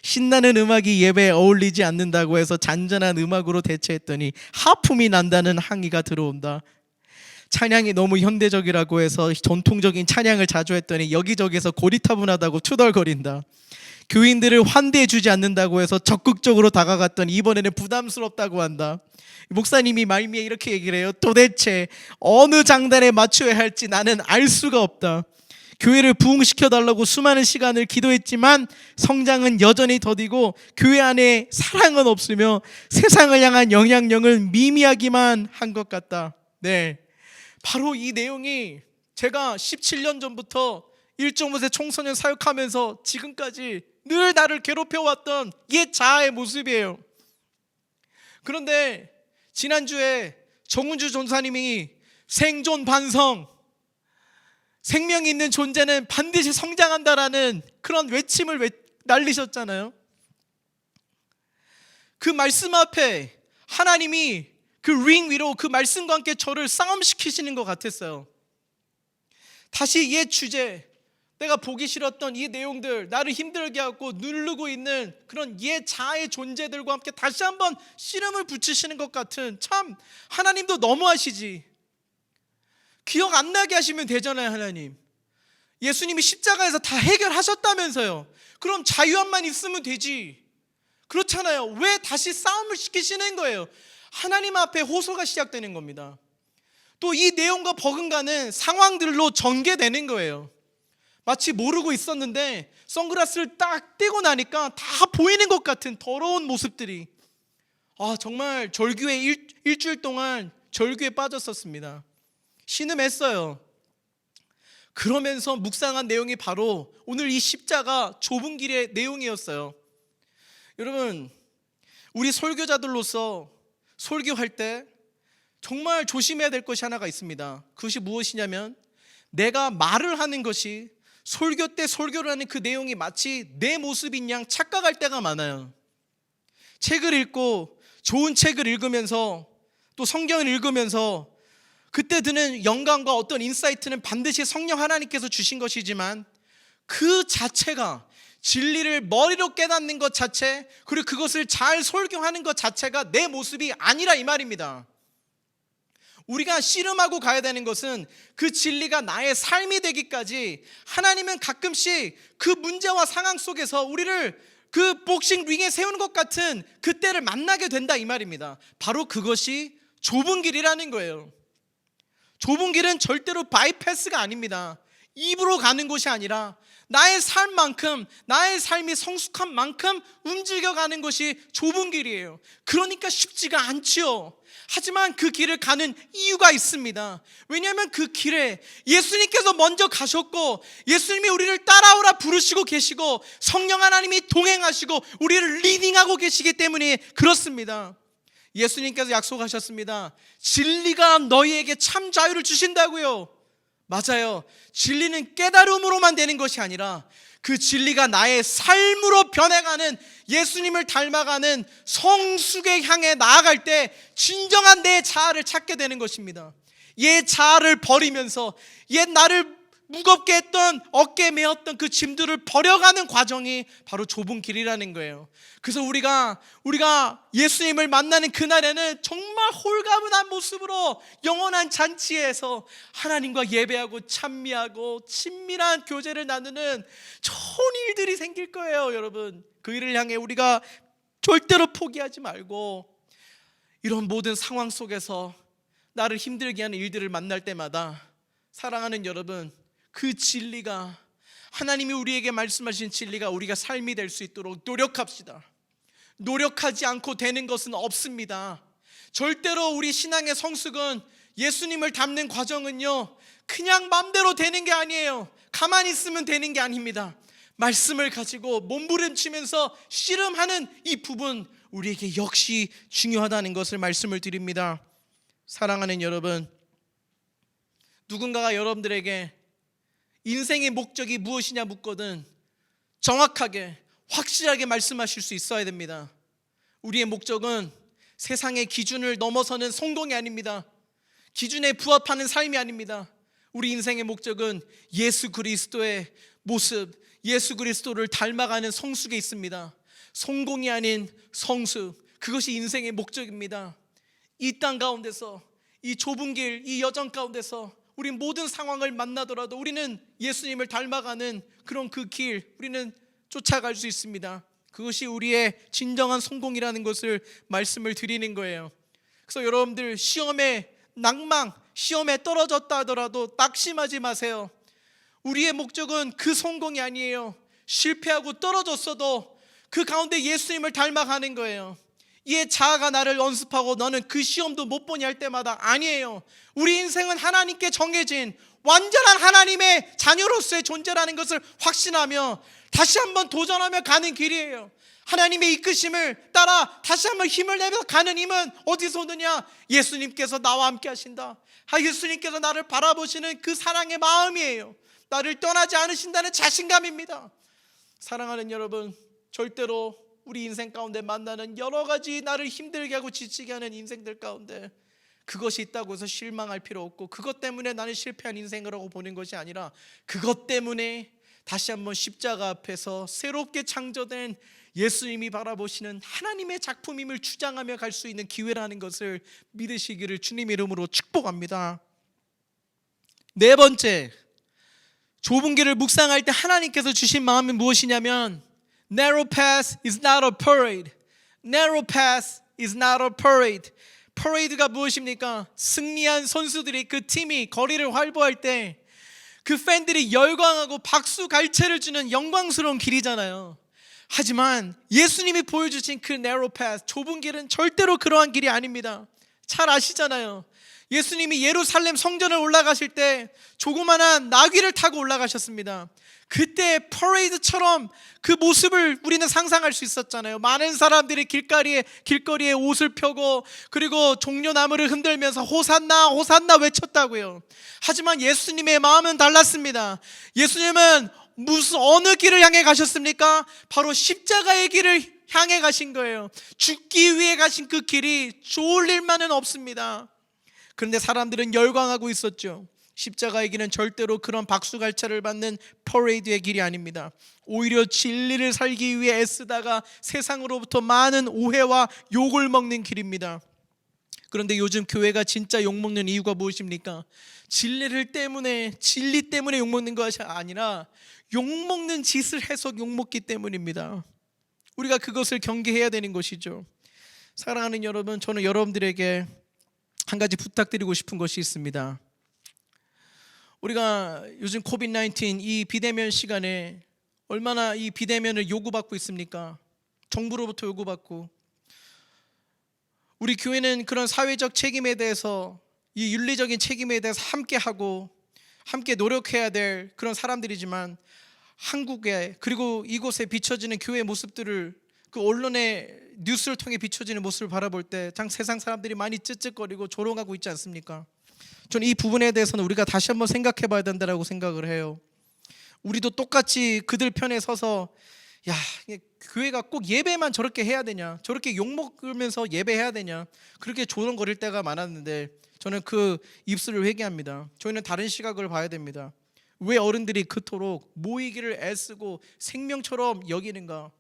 신나는 음악이 예배에 어울리지 않는다고 해서 잔잔한 음악으로 대체했더니 하품이 난다는 항의가 들어온다. 찬양이 너무 현대적이라고 해서 전통적인 찬양을 자주 했더니 여기저기서 고리타분하다고 투덜거린다. 교인들을 환대해 주지 않는다고 해서 적극적으로 다가갔더니 이번에는 부담스럽다고 한다. 목사님이 말미에 이렇게 얘기를 해요. 도대체 어느 장단에 맞춰야 할지 나는 알 수가 없다. 교회를 부흥시켜달라고 수많은 시간을 기도했지만 성장은 여전히 더디고 교회 안에 사랑은 없으며 세상을 향한 영향력은 미미하기만 한 것 같다. 네, 바로 이 내용이 제가 17년 전부터 1.5세 청소년 사역하면서 지금까지 늘 나를 괴롭혀왔던 옛 자아의 모습이에요. 그런데 지난주에 정은주 전사님이 생존 반성, 생명이 있는 존재는 반드시 성장한다라는 그런 외침을 날리셨잖아요. 그 말씀 앞에 하나님이 그 링 위로 그 말씀과 함께 저를 싸움시키시는 것 같았어요. 다시 옛 주제, 내가 보기 싫었던 이 내용들, 나를 힘들게 하고 누르고 있는 그런 옛 자아의 존재들과 함께 다시 한번 씨름을 붙이시는 것 같은, 참 하나님도 너무하시지. 기억 안 나게 하시면 되잖아요. 하나님, 예수님이 십자가에서 다 해결하셨다면서요. 그럼 자유함만 있으면 되지. 그렇잖아요. 왜 다시 싸움을 시키시는 거예요? 하나님 앞에 호소가 시작되는 겁니다. 또 이 내용과 버금가는 상황들로 전개되는 거예요. 마치 모르고 있었는데 선글라스를 딱 떼고 나니까 다 보이는 것 같은 더러운 모습들이, 정말 절규에 일주일 동안 절규에 빠졌었습니다. 신음했어요. 그러면서 묵상한 내용이 바로 오늘 이 십자가 좁은 길의 내용이었어요. 여러분, 우리 설교자들로서 설교할 때 정말 조심해야 될 것이 하나가 있습니다. 그것이 무엇이냐면, 내가 말을 하는 것이 설교 때 설교를 하는 그 내용이 마치 내 모습인 양 착각할 때가 많아요. 책을 읽고 좋은 책을 읽으면서 또 성경을 읽으면서 그때 드는 영감과 어떤 인사이트는 반드시 성령 하나님께서 주신 것이지만, 그 자체가 진리를 머리로 깨닫는 것 자체, 그리고 그것을 잘 설교하는 것 자체가 내 모습이 아니라 이 말입니다. 우리가 씨름하고 가야 되는 것은 그 진리가 나의 삶이 되기까지, 하나님은 가끔씩 그 문제와 상황 속에서 우리를 그 복싱 링에 세우는 것 같은 그때를 만나게 된다 이 말입니다. 바로 그것이 좁은 길이라는 거예요. 좁은 길은 절대로 바이패스가 아닙니다. 입으로 가는 곳이 아니라 나의 삶만큼, 나의 삶이 성숙한 만큼 움직여가는 것이 좁은 길이에요. 그러니까 쉽지가 않지요. 하지만 그 길을 가는 이유가 있습니다. 왜냐하면 그 길에 예수님께서 먼저 가셨고, 예수님이 우리를 따라오라 부르시고 계시고, 성령 하나님이 동행하시고 우리를 리딩하고 계시기 때문에 그렇습니다. 예수님께서 약속하셨습니다. 진리가 너희에게 참 자유를 주신다고요. 맞아요. 진리는 깨달음으로만 되는 것이 아니라 그 진리가 나의 삶으로 변해가는, 예수님을 닮아가는 성숙에 향해 나아갈 때 진정한 내 자아를 찾게 되는 것입니다. 옛 자아를 버리면서 옛 나를 무겁게 했던, 어깨에 메었던 그 짐들을 버려가는 과정이 바로 좁은 길이라는 거예요. 그래서 우리가 예수님을 만나는 그날에는 정말 홀가분한 모습으로 영원한 잔치에서 하나님과 예배하고 찬미하고 친밀한 교제를 나누는 좋은 일들이 생길 거예요. 여러분, 그 일을 향해 우리가 절대로 포기하지 말고, 이런 모든 상황 속에서 나를 힘들게 하는 일들을 만날 때마다, 사랑하는 여러분, 그 진리가, 하나님이 우리에게 말씀하신 진리가 우리가 삶이 될 수 있도록 노력합시다. 노력하지 않고 되는 것은 없습니다. 절대로 우리 신앙의 성숙은, 예수님을 닮는 과정은요, 그냥 맘대로 되는 게 아니에요. 가만히 있으면 되는 게 아닙니다. 말씀을 가지고 몸부림치면서 씨름하는 이 부분, 우리에게 역시 중요하다는 것을 말씀을 드립니다. 사랑하는 여러분, 누군가가 여러분들에게 인생의 목적이 무엇이냐 묻거든 정확하게, 확실하게 말씀하실 수 있어야 됩니다. 우리의 목적은 세상의 기준을 넘어서는 성공이 아닙니다. 기준에 부합하는 삶이 아닙니다. 우리 인생의 목적은 예수 그리스도의 모습, 예수 그리스도를 닮아가는 성숙에 있습니다. 성공이 아닌 성숙, 그것이 인생의 목적입니다. 이 땅 가운데서, 이 좁은 길, 이 여정 가운데서 우리 모든 상황을 만나더라도 우리는 예수님을 닮아가는 그런 그 길, 우리는 쫓아갈 수 있습니다. 그것이 우리의 진정한 성공이라는 것을 말씀을 드리는 거예요. 그래서 여러분들, 시험에 낭망, 시험에 떨어졌다 하더라도 낙심하지 마세요. 우리의 목적은 그 성공이 아니에요. 실패하고 떨어졌어도 그 가운데 예수님을 닮아가는 거예요. 이 자아가 나를 연습하고 너는 그 시험도 못 보니 할 때마다 아니에요. 우리 인생은 하나님께 정해진 완전한 하나님의 자녀로서의 존재라는 것을 확신하며 다시 한번 도전하며 가는 길이에요. 하나님의 이끄심을 따라 다시 한번 힘을 내면서 가는 힘은 어디서 오느냐? 예수님께서 나와 함께 하신다. 예수님께서 나를 바라보시는 그 사랑의 마음이에요. 나를 떠나지 않으신다는 자신감입니다. 사랑하는 여러분, 절대로 우리 인생 가운데 만나는 여러 가지 나를 힘들게 하고 지치게 하는 인생들 가운데 그것이 있다고 해서 실망할 필요 없고, 그것 때문에 나는 실패한 인생이라고 보는 것이 아니라, 그것 때문에 다시 한번 십자가 앞에서 새롭게 창조된 예수님이 바라보시는 하나님의 작품임을 주장하며 갈 수 있는 기회라는 것을 믿으시기를 주님의 이름으로 축복합니다. 네 번째, 좁은 길을 묵상할 때 하나님께서 주신 마음이 무엇이냐면, Narrow path is not a parade. Narrow path is not a parade. parade가 무엇입니까? 승리한 선수들이 그 팀이 거리를 활보할 때 그 팬들이 열광하고 박수 갈채를 주는 영광스러운 길이잖아요. 하지만 예수님이 보여주신 그 narrow path, 좁은 길은 절대로 그러한 길이 아닙니다. 잘 아시잖아요. 예수님이 예루살렘 성전을 올라가실 때 조그만한 나귀를 타고 올라가셨습니다. 그때 퍼레이드처럼 그 모습을 우리는 상상할 수 있었잖아요. 많은 사람들이 길거리에 옷을 펴고 그리고 종려나무를 흔들면서 호산나 호산나 외쳤다고요. 하지만 예수님의 마음은 달랐습니다. 예수님은 어느 길을 향해 가셨습니까? 바로 십자가의 길을 향해 가신 거예요. 죽기 위해 가신 그 길이 좋을 일만은 없습니다. 그런데 사람들은 열광하고 있었죠. 십자가의 길은 절대로 그런 박수갈채를 받는 퍼레이드의 길이 아닙니다. 오히려 진리를 살기 위해 애쓰다가 세상으로부터 많은 오해와 욕을 먹는 길입니다. 그런데 요즘 교회가 진짜 욕먹는 이유가 무엇입니까? 진리 때문에 욕먹는 것이 아니라 욕먹는 짓을 해서 욕먹기 때문입니다. 우리가 그것을 경계해야 되는 것이죠. 사랑하는 여러분, 저는 여러분들에게 한 가지 부탁드리고 싶은 것이 있습니다. 우리가 요즘 코비드-19 이 비대면 시간에 얼마나 이 비대면을 요구받고 있습니까? 정부로부터 요구받고, 우리 교회는 그런 사회적 책임에 대해서, 이 윤리적인 책임에 대해서 함께하고 함께 노력해야 될 그런 사람들이지만, 한국에 그리고 이곳에 비춰지는 교회의 모습들을 그 언론의 뉴스를 통해 비춰지는 모습을 바라볼 때 세상 사람들이 많이 쯧쯧거리고 조롱하고 있지 않습니까? 저는 이 부분에 대해서는 우리가 다시 한번 생각해 봐야 된다고 생각을 해요. 우리도 똑같이 그들 편에 서서 야, 교회가 꼭 예배만 저렇게 해야 되냐, 저렇게 욕먹으면서 예배해야 되냐, 그렇게 조롱거릴 때가 많았는데 저는 그 입술을 회개합니다. 저희는 다른 시각을 봐야 됩니다. 왜 어른들이 그토록 모이기를 애쓰고 생명처럼 여기는가?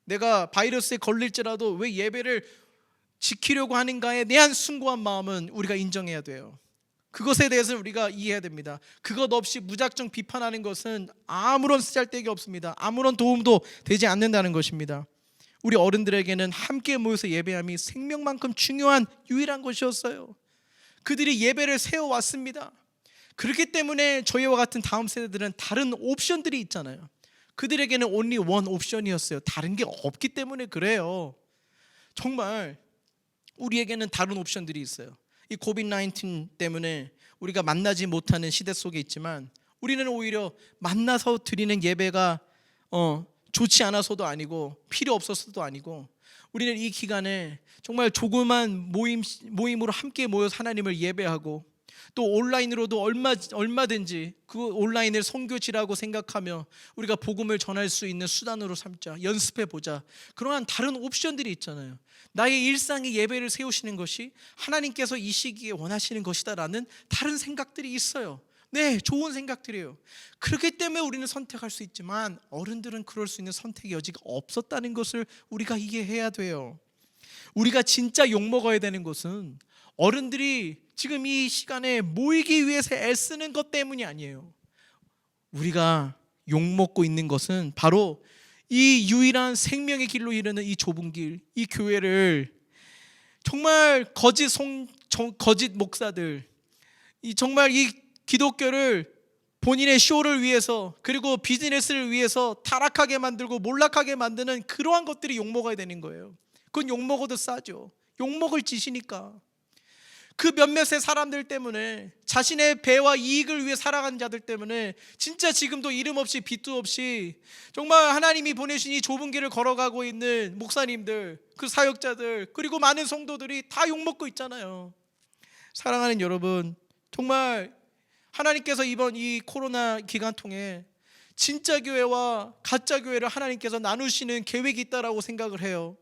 내가 바이러스에 걸릴지라도 왜 예배를 지키려고 하는가에 대한 숭고한 마음은 우리가 인정해야 돼요. 그것에 대해서 우리가 이해해야 됩니다. 그것 없이 무작정 비판하는 것은 아무런 쓰잘데기 없습니다. 아무런 도움도 되지 않는다는 것입니다. 우리 어른들에게는 함께 모여서 예배함이 생명만큼 중요한 유일한 것이었어요. 그들이 예배를 세워왔습니다. 그렇기 때문에 저희와 같은 다음 세대들은 다른 옵션들이 있잖아요. 그들에게는 only one 옵션이었어요. 다른 게 없기 때문에 그래요. 정말 우리에게는 다른 옵션들이 있어요. 이 코비드-19 때문에 우리가 만나지 못하는 시대 속에 있지만 우리는 오히려 만나서 드리는 예배가 좋지 않아서도 아니고 필요 없어서도 아니고, 우리는 이 기간에 정말 조그만 모임으로 함께 모여서 하나님을 예배하고, 또 온라인으로도 얼마든지 그 온라인을 선교지라고 생각하며 우리가 복음을 전할 수 있는 수단으로 삼자, 연습해보자. 그러한 다른 옵션들이 있잖아요. 나의 일상의 예배를 세우시는 것이 하나님께서 이 시기에 원하시는 것이다라는 다른 생각들이 있어요. 네, 좋은 생각들이에요. 그렇기 때문에 우리는 선택할 수 있지만 어른들은 그럴 수 있는 선택의 여지가 없었다는 것을 우리가 이해해야 돼요. 우리가 진짜 욕먹어야 되는 것은 어른들이 지금 이 시간에 모이기 위해서 애쓰는 것 때문이 아니에요. 우리가 욕먹고 있는 것은 바로 이 유일한 생명의 길로 이르는 이 좁은 길, 이 교회를 정말 거짓 목사들, 정말 이 기독교를 본인의 쇼를 위해서 그리고 비즈니스를 위해서 타락하게 만들고 몰락하게 만드는 그러한 것들이 욕먹어야 되는 거예요. 그건 욕먹어도 싸죠. 욕먹을 짓이니까. 그 몇몇의 사람들 때문에, 자신의 배와 이익을 위해 살아가는 자들 때문에 진짜 지금도 이름 없이 빚도 없이 정말 하나님이 보내신 이 좁은 길을 걸어가고 있는 목사님들, 그 사역자들, 그리고 많은 성도들이 다 욕먹고 있잖아요. 사랑하는 여러분, 정말 하나님께서 이번 이 코로나 기간 통해 진짜 교회와 가짜 교회를 하나님께서 나누시는 계획이 있다라고 생각을 해요.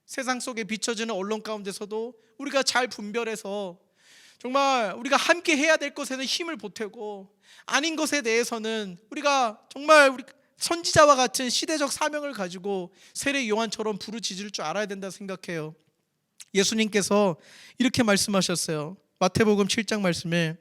세상 속에 비춰지는 언론 가운데서도 우리가 잘 분별해서 정말 우리가 함께 해야 될 것에는 힘을 보태고, 아닌 것에 대해서는 우리가 정말 우리 선지자와 같은 시대적 사명을 가지고 세례 요한처럼 부르짖을 줄 알아야 된다 생각해요. 예수님께서 이렇게 말씀하셨어요. 마태복음 7장 말씀에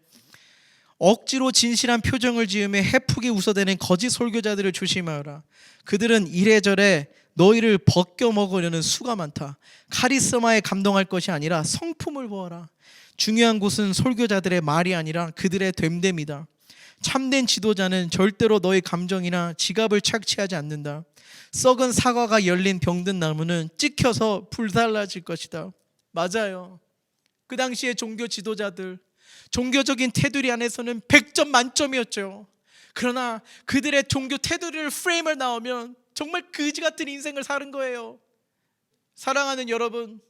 억지로 진실한 표정을 지으며 해프게 웃어대는 거짓 설교자들을 조심하라. 그들은 이래저래 너희를 벗겨 먹으려는 수가 많다. 카리스마에 감동할 것이 아니라 성품을 보아라. 중요한 곳은 설교자들의 말이 아니라 그들의 됨됨이다. 참된 지도자는 절대로 너의 감정이나 지갑을 착취하지 않는다. 썩은 사과가 열린 병든 나무는 찍혀서 불살라질 것이다. 맞아요. 그 당시에 종교 지도자들, 종교적인 테두리 안에서는 100점 만점이었죠. 그러나 그들의 종교 테두리를 프레임을 나오면 정말 그지 같은 인생을 사는 거예요. 사랑하는 여러분,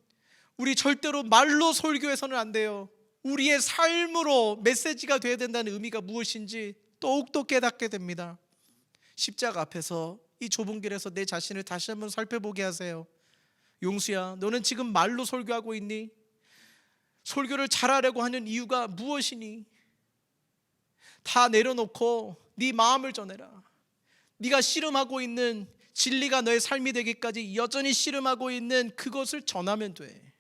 우리 절대로 말로 설교해서는 안 돼요. 우리의 삶으로 메시지가 되어야 된다는 의미가 무엇인지 더욱더 깨닫게 됩니다. 십자가 앞에서 이 좁은 길에서 내 자신을 다시 한번 살펴보게 하세요. 용수야, 너는 지금 말로 설교하고 있니? 설교를 잘하려고 하는 이유가 무엇이니? 다 내려놓고 네 마음을 전해라. 네가 씨름하고 있는 진리가 너의 삶이 되기까지 여전히 씨름하고 있는 그것을 전하면 돼.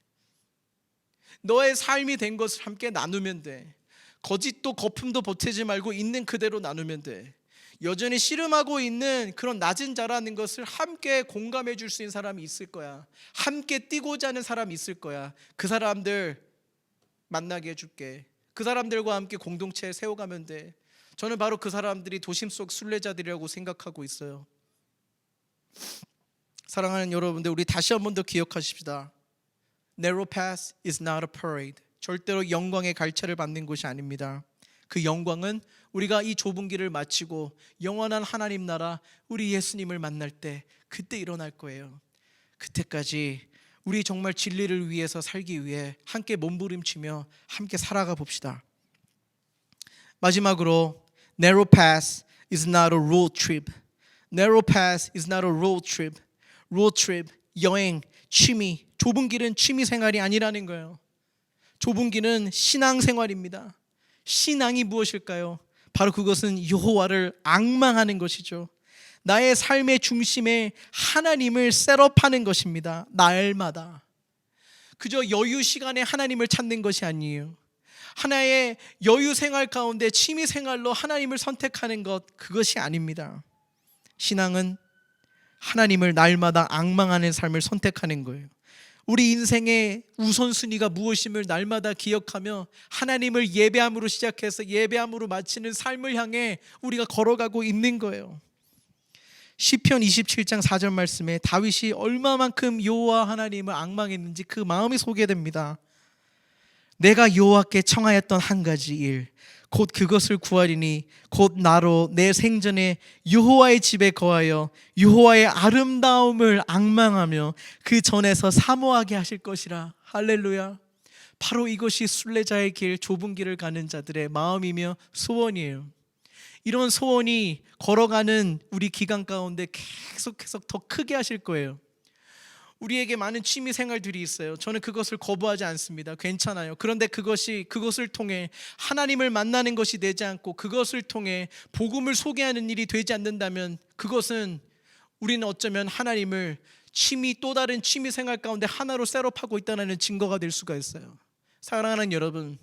너의 삶이 된 것을 함께 나누면 돼. 거짓도 거품도 보태지 말고 있는 그대로 나누면 돼. 여전히 씨름하고 있는 그런 낮은 자라는 것을 함께 공감해 줄 수 있는 사람이 있을 거야. 함께 뛰고자 하는 사람이 있을 거야. 그 사람들 만나게 해줄게. 그 사람들과 함께 공동체 세워가면 돼. 저는 바로 그 사람들이 도심 속 순례자들이라고 생각하고 있어요. 사랑하는 여러분들, 우리 다시 한 번 더 기억하십시다. Narrow path is not a parade. 절대로 영광의 갈채를 받는 곳이 아닙니다. 그 영광은 우리가 이 좁은 길을 마치고 영원한 하나님 나라 우리 예수님을 만날 때 그때 일어날 거예요. 그때까지 우리 정말 진리를 위해서 살기 위해 함께 몸부림치며 함께 살아가 봅시다. 마지막으로 Narrow path is not a road trip. Narrow path is not a road trip. Road trip, 여행, 취미. 좁은 길은 취미 생활이 아니라는 거예요. 좁은 길은 신앙 생활입니다. 신앙이 무엇일까요? 바로 그것은 여호와를 앙망하는 것이죠. 나의 삶의 중심에 하나님을 셋업하는 것입니다. 날마다. 그저 여유 시간에 하나님을 찾는 것이 아니에요. 하나의 여유 생활 가운데 취미 생활로 하나님을 선택하는 것, 그것이 아닙니다. 신앙은 하나님을 날마다 앙망하는 삶을 선택하는 거예요. 우리 인생의 우선순위가 무엇임을 날마다 기억하며 하나님을 예배함으로 시작해서 예배함으로 마치는 삶을 향해 우리가 걸어가고 있는 거예요. 시편 27장 4절 말씀에 다윗이 얼마만큼 여호와 하나님을 앙망했는지 그 마음이 소개됩니다. 내가 여호와께 청하였던 한 가지 일, 곧 그것을 구하리니 곧 나로 내 생전에 여호와의 집에 거하여 여호와의 아름다움을 앙망하며 그 전에서 사모하게 하실 것이라. 할렐루야. 바로 이것이 순례자의 길, 좁은 길을 가는 자들의 마음이며 소원이에요. 이런 소원이 걸어가는 우리 기간 가운데 계속해서 더 크게 하실 거예요. 우리에게 많은 취미 생활들이 있어요. 저는 그것을 거부하지 않습니다. 괜찮아요. 그런데 그것을 통해 하나님을 만나는 것이 되지 않고 그것을 통해 복음을 소개하는 일이 되지 않는다면 그것은 우리는 어쩌면 하나님을 또 다른 취미 생활 가운데 하나로 셋업하고 있다는 증거가 될 수가 있어요. 사랑하는 여러분,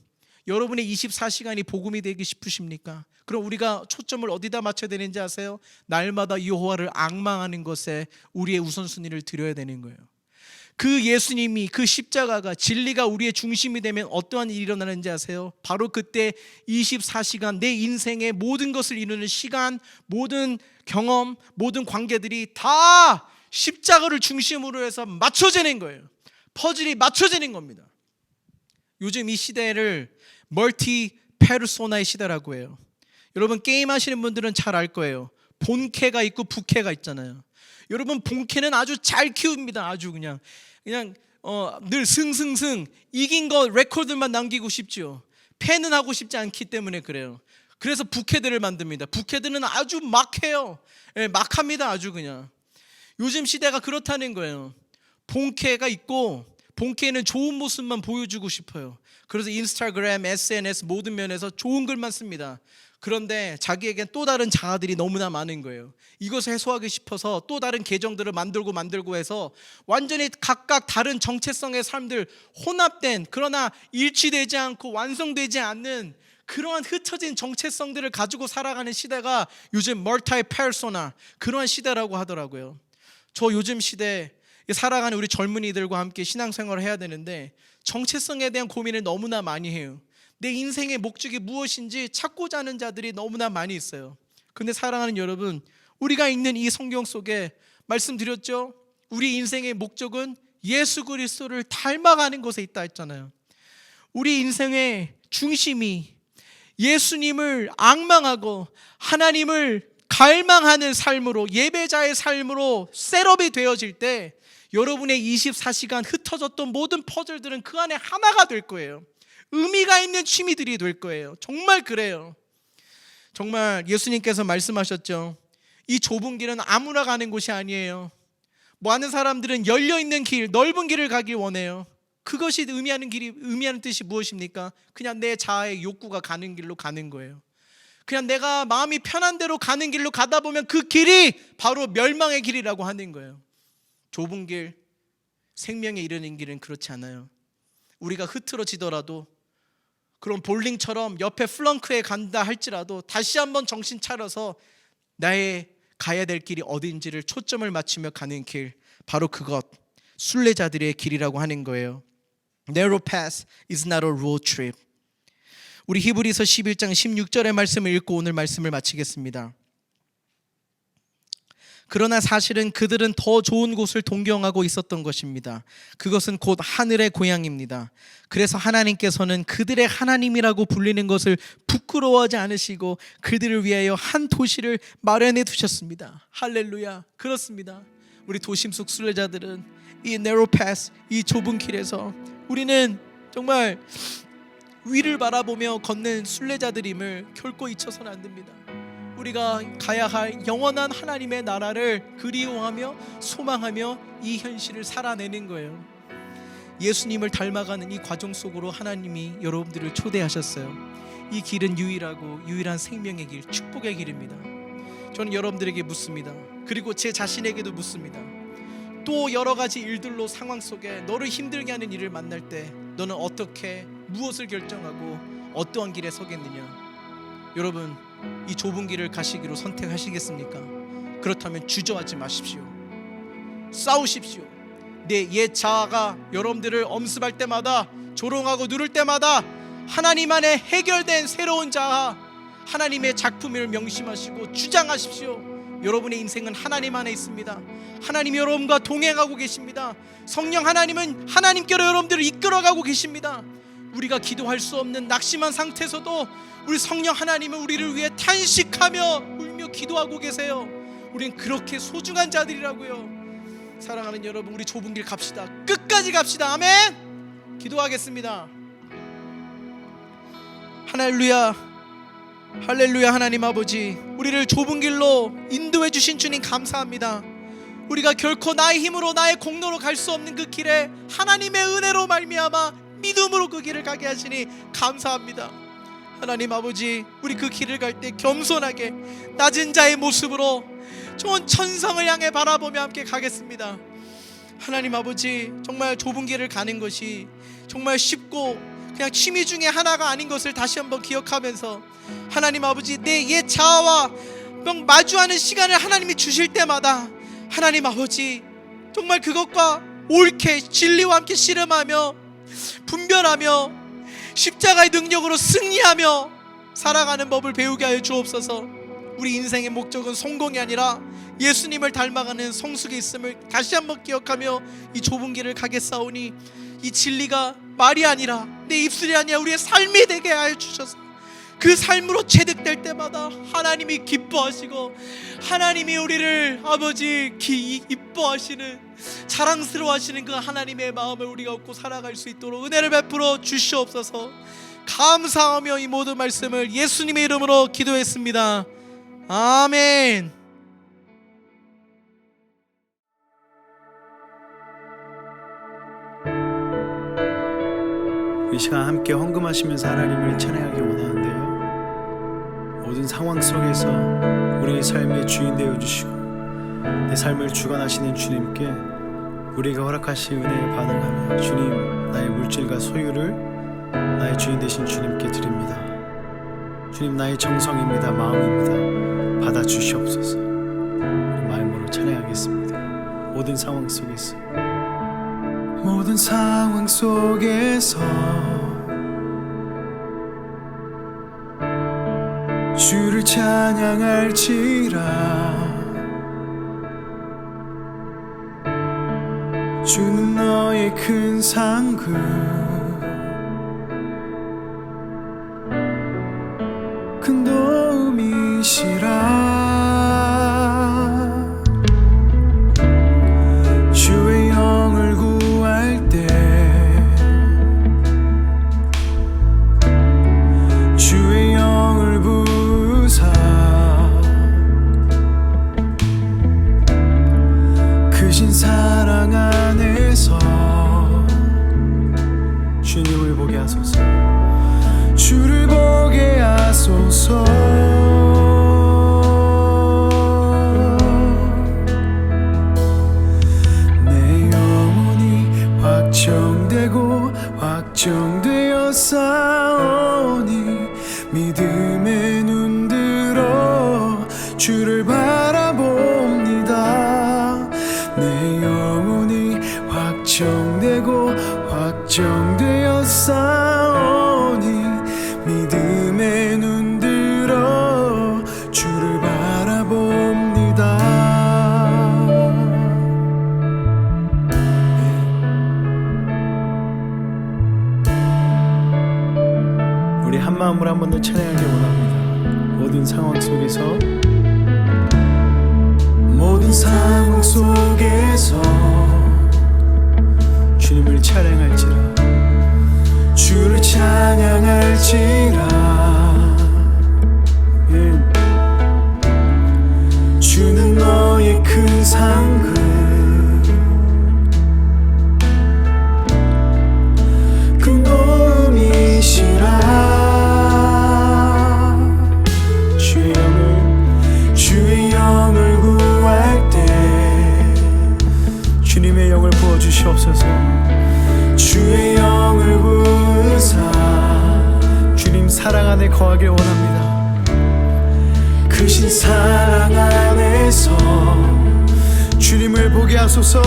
여러분의 24시간이 복음이 되기 싶으십니까? 그럼 우리가 초점을 어디다 맞춰야 되는지 아세요? 날마다 여호와를 앙망하는 것에 우리의 우선순위를 드려야 되는 거예요. 그 예수님이, 그 십자가가, 진리가 우리의 중심이 되면 어떠한 일이 일어나는지 아세요? 바로 그때 24시간 내 인생의 모든 것을 이루는 시간, 모든 경험, 모든 관계들이 다 십자가를 중심으로 해서 맞춰지는 거예요. 퍼즐이 맞춰지는 겁니다. 요즘 이 시대를 멀티 페르소나의 시대라고 해요. 여러분 게임 하시는 분들은 잘 알 거예요. 본캐가 있고 부캐가 있잖아요. 여러분 본캐는 아주 잘 키웁니다. 아주 그냥 늘 승승승 이긴 거 레코드만 남기고 싶죠. 패는 하고 싶지 않기 때문에 그래요. 그래서 부캐들을 만듭니다. 부캐들은 아주 막해요. 막합니다. 아주 그냥. 요즘 시대가 그렇다는 거예요. 본캐가 있고 본캐는 좋은 모습만 보여주고 싶어요. 그래서 인스타그램, SNS 모든 면에서 좋은 글만 씁니다. 그런데 자기에겐 또 다른 자아들이 너무나 많은 거예요. 이것을 해소하기 싶어서 또 다른 계정들을 만들고 해서 완전히 각각 다른 정체성의 삶들 혼합된, 그러나 일치되지 않고 완성되지 않는 그러한 흩어진 정체성들을 가지고 살아가는 시대가 요즘 멀티 페르소나, 그러한 시대라고 하더라고요. 저 요즘 시대에 살아가는 우리 젊은이들과 함께 신앙생활을 해야 되는데 정체성에 대한 고민을 너무나 많이 해요. 내 인생의 목적이 무엇인지 찾고자 하는 자들이 너무나 많이 있어요. 근데 사랑하는 여러분, 우리가 읽는 이 성경 속에 말씀드렸죠? 우리 인생의 목적은 예수 그리스도를 닮아가는 것에 있다 했잖아요. 우리 인생의 중심이 예수님을 앙망하고 하나님을 갈망하는 삶으로, 예배자의 삶으로 셋업이 되어질 때 여러분의 24시간 흩어졌던 모든 퍼즐들은 그 안에 하나가 될 거예요. 의미가 있는 취미들이 될 거예요. 정말 그래요. 정말 예수님께서 말씀하셨죠. 이 좁은 길은 아무나 가는 곳이 아니에요. 많은 사람들은 열려있는 길, 넓은 길을 가길 원해요. 그것이 의미하는 뜻이 무엇입니까? 그냥 내 자아의 욕구가 가는 길로 가는 거예요. 그냥 내가 마음이 편한 대로 가는 길로 가다 보면 그 길이 바로 멸망의 길이라고 하는 거예요. 좁은 길, 생명에 이르는 길은 그렇지 않아요. 우리가 흐트러지더라도, 그런 볼링처럼 옆에 플렁크에 간다 할지라도 다시 한번 정신 차려서 나의 가야 될 길이 어딘지를 초점을 맞추며 가는 길, 바로 그것, 순례자들의 길이라고 하는 거예요. Narrow path is not a road trip. 우리 히브리서 11장 16절의 말씀을 읽고 오늘 말씀을 마치겠습니다. 그러나 사실은 그들은 더 좋은 곳을 동경하고 있었던 것입니다. 그것은 곧 하늘의 고향입니다. 그래서 하나님께서는 그들의 하나님이라고 불리는 것을 부끄러워하지 않으시고 그들을 위하여 한 도시를 마련해 두셨습니다. 할렐루야. 그렇습니다. 우리 도심 속 순례자들은 이 narrow path, 이 좁은 길에서 우리는 정말 위를 바라보며 걷는 순례자들임을 결코 잊혀서는 안 됩니다. 우리가 가야 할 영원한 하나님의 나라를 그리워하며 소망하며 이 현실을 살아내는 거예요. 예수님을 닮아가는 이 과정 속으로 하나님이 여러분들을 초대하셨어요. 이 길은 유일한 생명의 길, 축복의 길입니다. 저는 여러분들에게 묻습니다. 그리고 제 자신에게도 묻습니다. 또 여러 가지 일들로 상황 속에 너를 힘들게 하는 일을 만날 때 너는 어떻게, 무엇을 결정하고 어떠한 길에 서겠느냐? 여러분, 이 좁은 길을 가시기로 선택하시겠습니까? 그렇다면 주저하지 마십시오. 싸우십시오. 내 옛 자아가 여러분들을 엄습할 때마다, 조롱하고 누를 때마다 하나님 안에 해결된 새로운 자아, 하나님의 작품을 명심하시고 주장하십시오. 여러분의 인생은 하나님 안에 있습니다. 하나님이 여러분과 동행하고 계십니다. 성령 하나님은 하나님께로 여러분들을 이끌어가고 계십니다. 우리가 기도할 수 없는 낙심한 상태에서도 우리 성령 하나님은 우리를 위해 탄식하며 울며 기도하고 계세요. 우린 그렇게 소중한 자들이라고요. 사랑하는 여러분, 우리 좁은 길 갑시다. 끝까지 갑시다. 아멘. 기도하겠습니다. 할렐루야. 할렐루야. 하나님 아버지, 우리를 좁은 길로 인도해 주신 주님 감사합니다. 우리가 결코 나의 힘으로, 나의 공로로 갈 수 없는 그 길에 하나님의 은혜로 말미암아 믿음으로 그 길을 가게 하시니 감사합니다. 하나님 아버지, 우리 그 길을 갈 때 겸손하게 낮은 자의 모습으로 좋은 천성을 향해 바라보며 함께 가겠습니다. 하나님 아버지, 정말 좁은 길을 가는 것이 정말 쉽고 그냥 취미 중에 하나가 아닌 것을 다시 한번 기억하면서, 하나님 아버지, 내 옛 자아와 마주하는 시간을 하나님이 주실 때마다 하나님 아버지, 정말 그것과 옳게 진리와 함께 씨름하며 분별하며 십자가의 능력으로 승리하며 살아가는 법을 배우게 하여 주옵소서. 우리 인생의 목적은 성공이 아니라 예수님을 닮아가는 성숙에 있음을 다시 한번 기억하며 이 좁은 길을 가겠사오니, 이 진리가 말이 아니라 내 입술이 아니라 우리의 삶이 되게 하여 주셔서 그 삶으로 체득될 때마다 하나님이 기뻐하시고 하나님이 우리를 아버지 이뻐하시는, 자랑스러워하시는 그 하나님의 마음을 우리가 얻고 살아갈 수 있도록 은혜를 베풀어 주시옵소서. 감사하며 이 모든 말씀을 예수님의 이름으로 기도했습니다. 아멘. 이 시간 함께 헌금하시면서 하나님을 찬양하기 원하는데요, 모든 상황 속에서 우리의 삶의 주인 되어주시고 내 삶을 주관하시는 주님께 우리가 허락하신 은혜에 반응하며, 주님, 나의 물질과 소유를 나의 주인 되신 주님께 드립니다. 주님, 나의 정성입니다. 마음입니다. 받아주시옵소서. 우리 마음으로 찬양하겠습니다. 모든 상황 속에서 모든 상황 속에서 주를 찬양할지라 주는 너의 큰 상급 큰 도움이시라 주의 영을 구할 때 주의 영을 부사 크신 사랑 안에서 주님을 보게 하소서 주를 보게 하소서 내 영혼이 확정되고 확정되어 싸우니 믿음의 눈들어 주를 바라봅니다 내 영혼이 확정되고 확정되어 싸우니 믿음의 눈들어 주를 바라봅니다 우리 한 마음으로 한 번 더 찬양하기 원합니다 모든 상황 속에서 모든 상황 속에서 주님을 찬양할지라 주를 찬양할지라 주는 너의 큰 상급 큰 도움이시라 주의 영을 구할 때 주님의 영을 부어주시옵소서 주의 영을 부으사 주님 사랑 안에 거하길 원합니다 크신 사랑 안에서 주님을 보게 하소서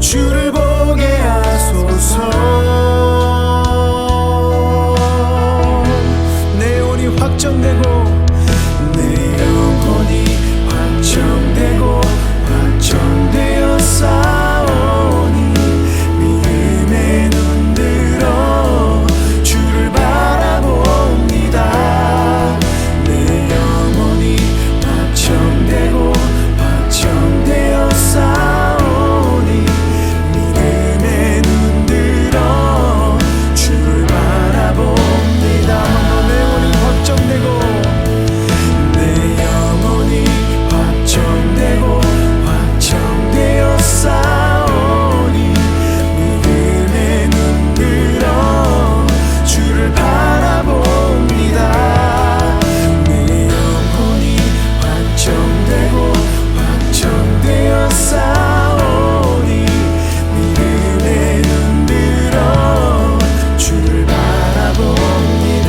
주를 보게 하소서 내 영혼이 확정되고 내 영혼이 확정되고 확정되어 싸우니 믿음의 눈들어 주를 바라봅니다 내 영혼이 확정되고 확정되어 싸우니 믿음의 눈들어 주를 바라봅니다 내 영혼이 확정되고 내 영혼이 확정되고 확정되어 싸우니 믿음의 눈들어 주를 바라봅니다 내 영혼이 확정되고 확정되어 싸우니 믿음의 눈들어 주를 바라봅니다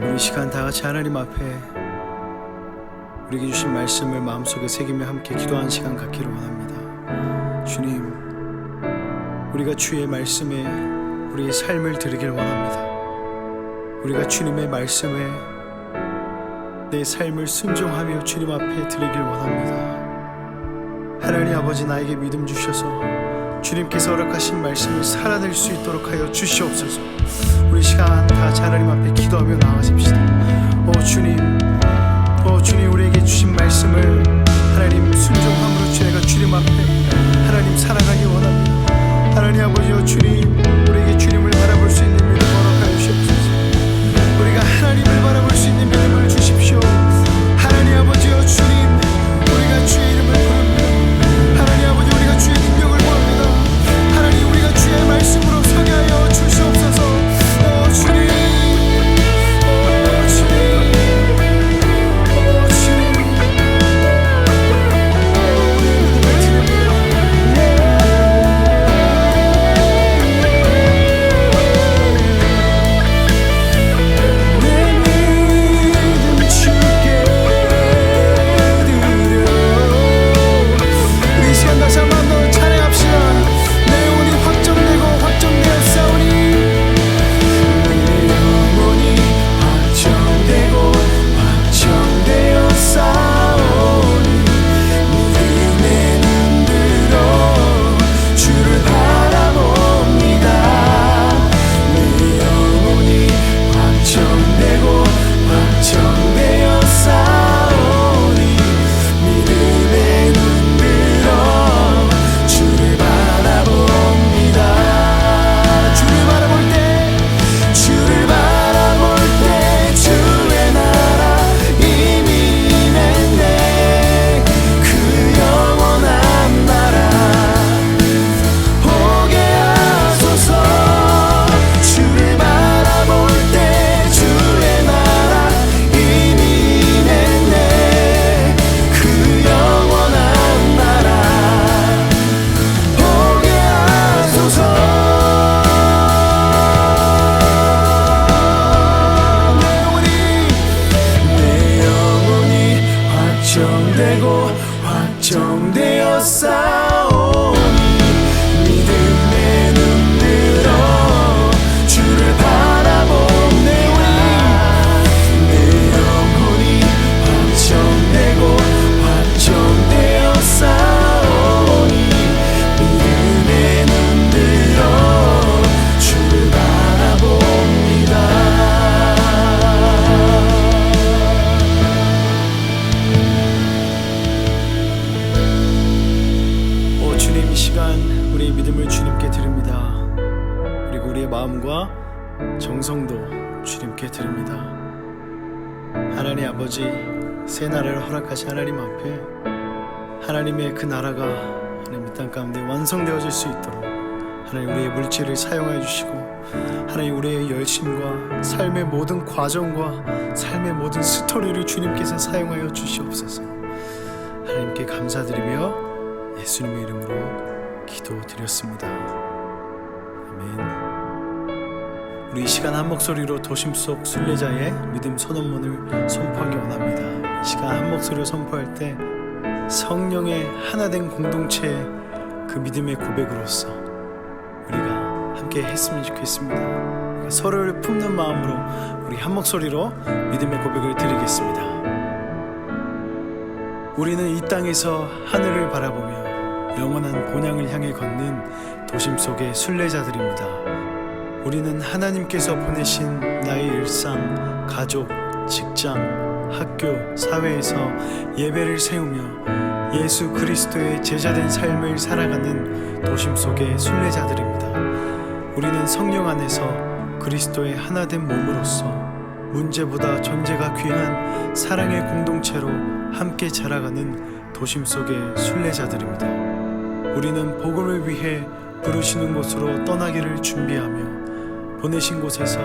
우리 시간 다 같이 하나님 앞에 우리에게 주신 말씀을 마음속에 새기며 함께 기도하는 시간 갖기를 원합니다 주님 우리가 주의 말씀에 우리의 삶을 드리길 원합니다 우리가 주님의 말씀에 내 삶을 순종하며 주님 앞에 드리길 원합니다 하나님 아버지 나에게 믿음 주셔서 주님께서 허락하신 말씀을 살아낼 수 있도록 하여 주시옵소서 우리 시간 다 같이 하나님 앞에 기도하며 나아가십시다 주님 우리에게 주신 말씀을 하나님 순종함으로 저희가 주님 앞에 하나님 살아가기 원합니다 하나님 아버지여 주님 우리에게 주님을 바라볼 수 있는 믿음 허락하여 주시옵소서 우리가 하나님을 바라볼 수 있는 믿음을 주십시오 하나님 아버지여 주님 우리가 주의 이름을 부릅니다 하나님 아버지 우리가 주의 능력을 구합니다 하나님 우리가 주의 말씀으로 서게 하여 주시옵소서 주님 내 시간 우리의 믿음을 주님께 드립니다. 그리고 우리의 마음과 정성도 주님께 드립니다. 하나님 아버지, 새 나라를 허락하신 하나님 앞에 하나님의 그 나라가 하나님 이 땅 가운데 완성되어질 수 있도록 하나님 우리의 물질을 사용하여 주시고 하나님 우리의 열심과 삶의 모든 과정과 삶의 모든 스토리를 주님께서 사용하여 주시옵소서. 하나님께 감사드리며 예수님의 이름으로 기도드렸습니다. 아멘. 우리 이 시간 한 목소리로 도심 속 순례자의 믿음 선언문을 선포하기 원합니다. 이 시간 한 목소리로 선포할 때 성령의 하나된 공동체의 그 믿음의 고백으로서 우리가 함께 했으면 좋겠습니다. 서로를 품는 마음으로 우리 한 목소리로 믿음의 고백을 드리겠습니다. 우리는 이 땅에서 하늘을 바라보며 영원한 본향을 향해 걷는 도심 속의 순례자들입니다. 우리는 하나님께서 보내신 나의 일상, 가족, 직장, 학교, 사회에서 예배를 세우며 예수 그리스도의 제자된 삶을 살아가는 도심 속의 순례자들입니다. 우리는 성령 안에서 그리스도의 하나된 몸으로서 문제보다 존재가 귀한 사랑의 공동체로 함께 자라가는 도심 속의 순례자들입니다. 우리는 복음을 위해 부르시는 곳으로 떠나기를 준비하며 보내신 곳에서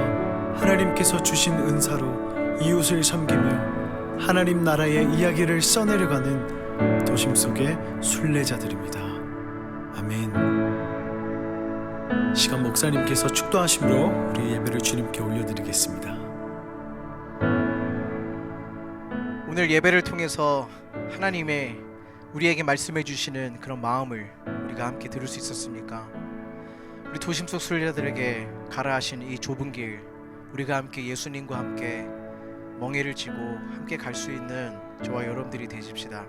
하나님께서 주신 은사로 이웃을 섬기며 하나님 나라의 이야기를 써내려가는 도심 속의 순례자들입니다. 아멘. 시간 목사님께서 축도하심으로 우리 예배를 주님께 올려드리겠습니다. 오늘 예배를 통해서 하나님의 우리에게 말씀해 주시는 그런 마음을 우리가 함께 들을 수 있었습니까? 우리 도심 속 순례자들에게 가라 하신 이 좁은 길, 우리가 함께 예수님과 함께 멍에를 지고 함께 갈 수 있는 저와 여러분들이 되십시다.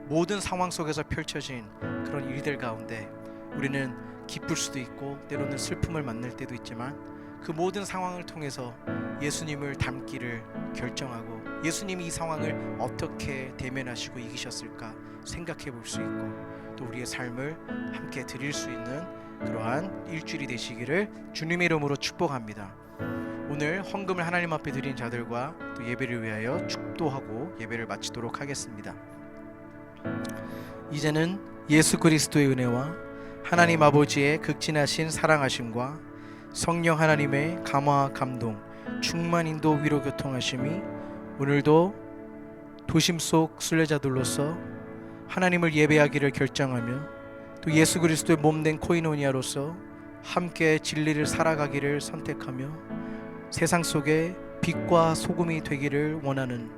모든 상황 속에서 펼쳐진 그런 일들 가운데 우리는 기쁠 수도 있고 때로는 슬픔을 만날 때도 있지만 그 모든 상황을 통해서 예수님을 닮기를 결정하고 예수님이 이 상황을 어떻게 대면하시고 이기셨을까 생각해 볼 수 있고 또 우리의 삶을 함께 드릴 수 있는 그러한 일주일이 되시기를 주님의 이름으로 축복합니다. 오늘 헌금을 하나님 앞에 드린 자들과 또 예배를 위하여 축도하고 예배를 마치도록 하겠습니다. 이제는 예수 그리스도의 은혜와 하나님 아버지의 극진하신 사랑하심과 성령 하나님의 감화 감동 충만 인도 위로 교통하심이 오늘도 도심 속 순례자들로서 하나님을 예배하기를 결정하며 또 예수 그리스도의 몸된 코이노니아로서 함께 진리를 살아가기를 선택하며 세상 속에 빛과 소금이 되기를 원하는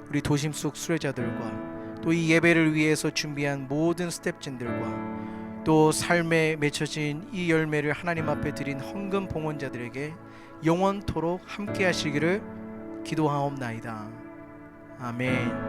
우리 도심 속 순례자들과 또 이 예배를 위해서 준비한 모든 스텝진들과 또 삶에 맺혀진 이 열매를 하나님 앞에 드린 헌금 봉헌자들에게 영원토록 함께 하시기를 기도하옵나이다. 아멘.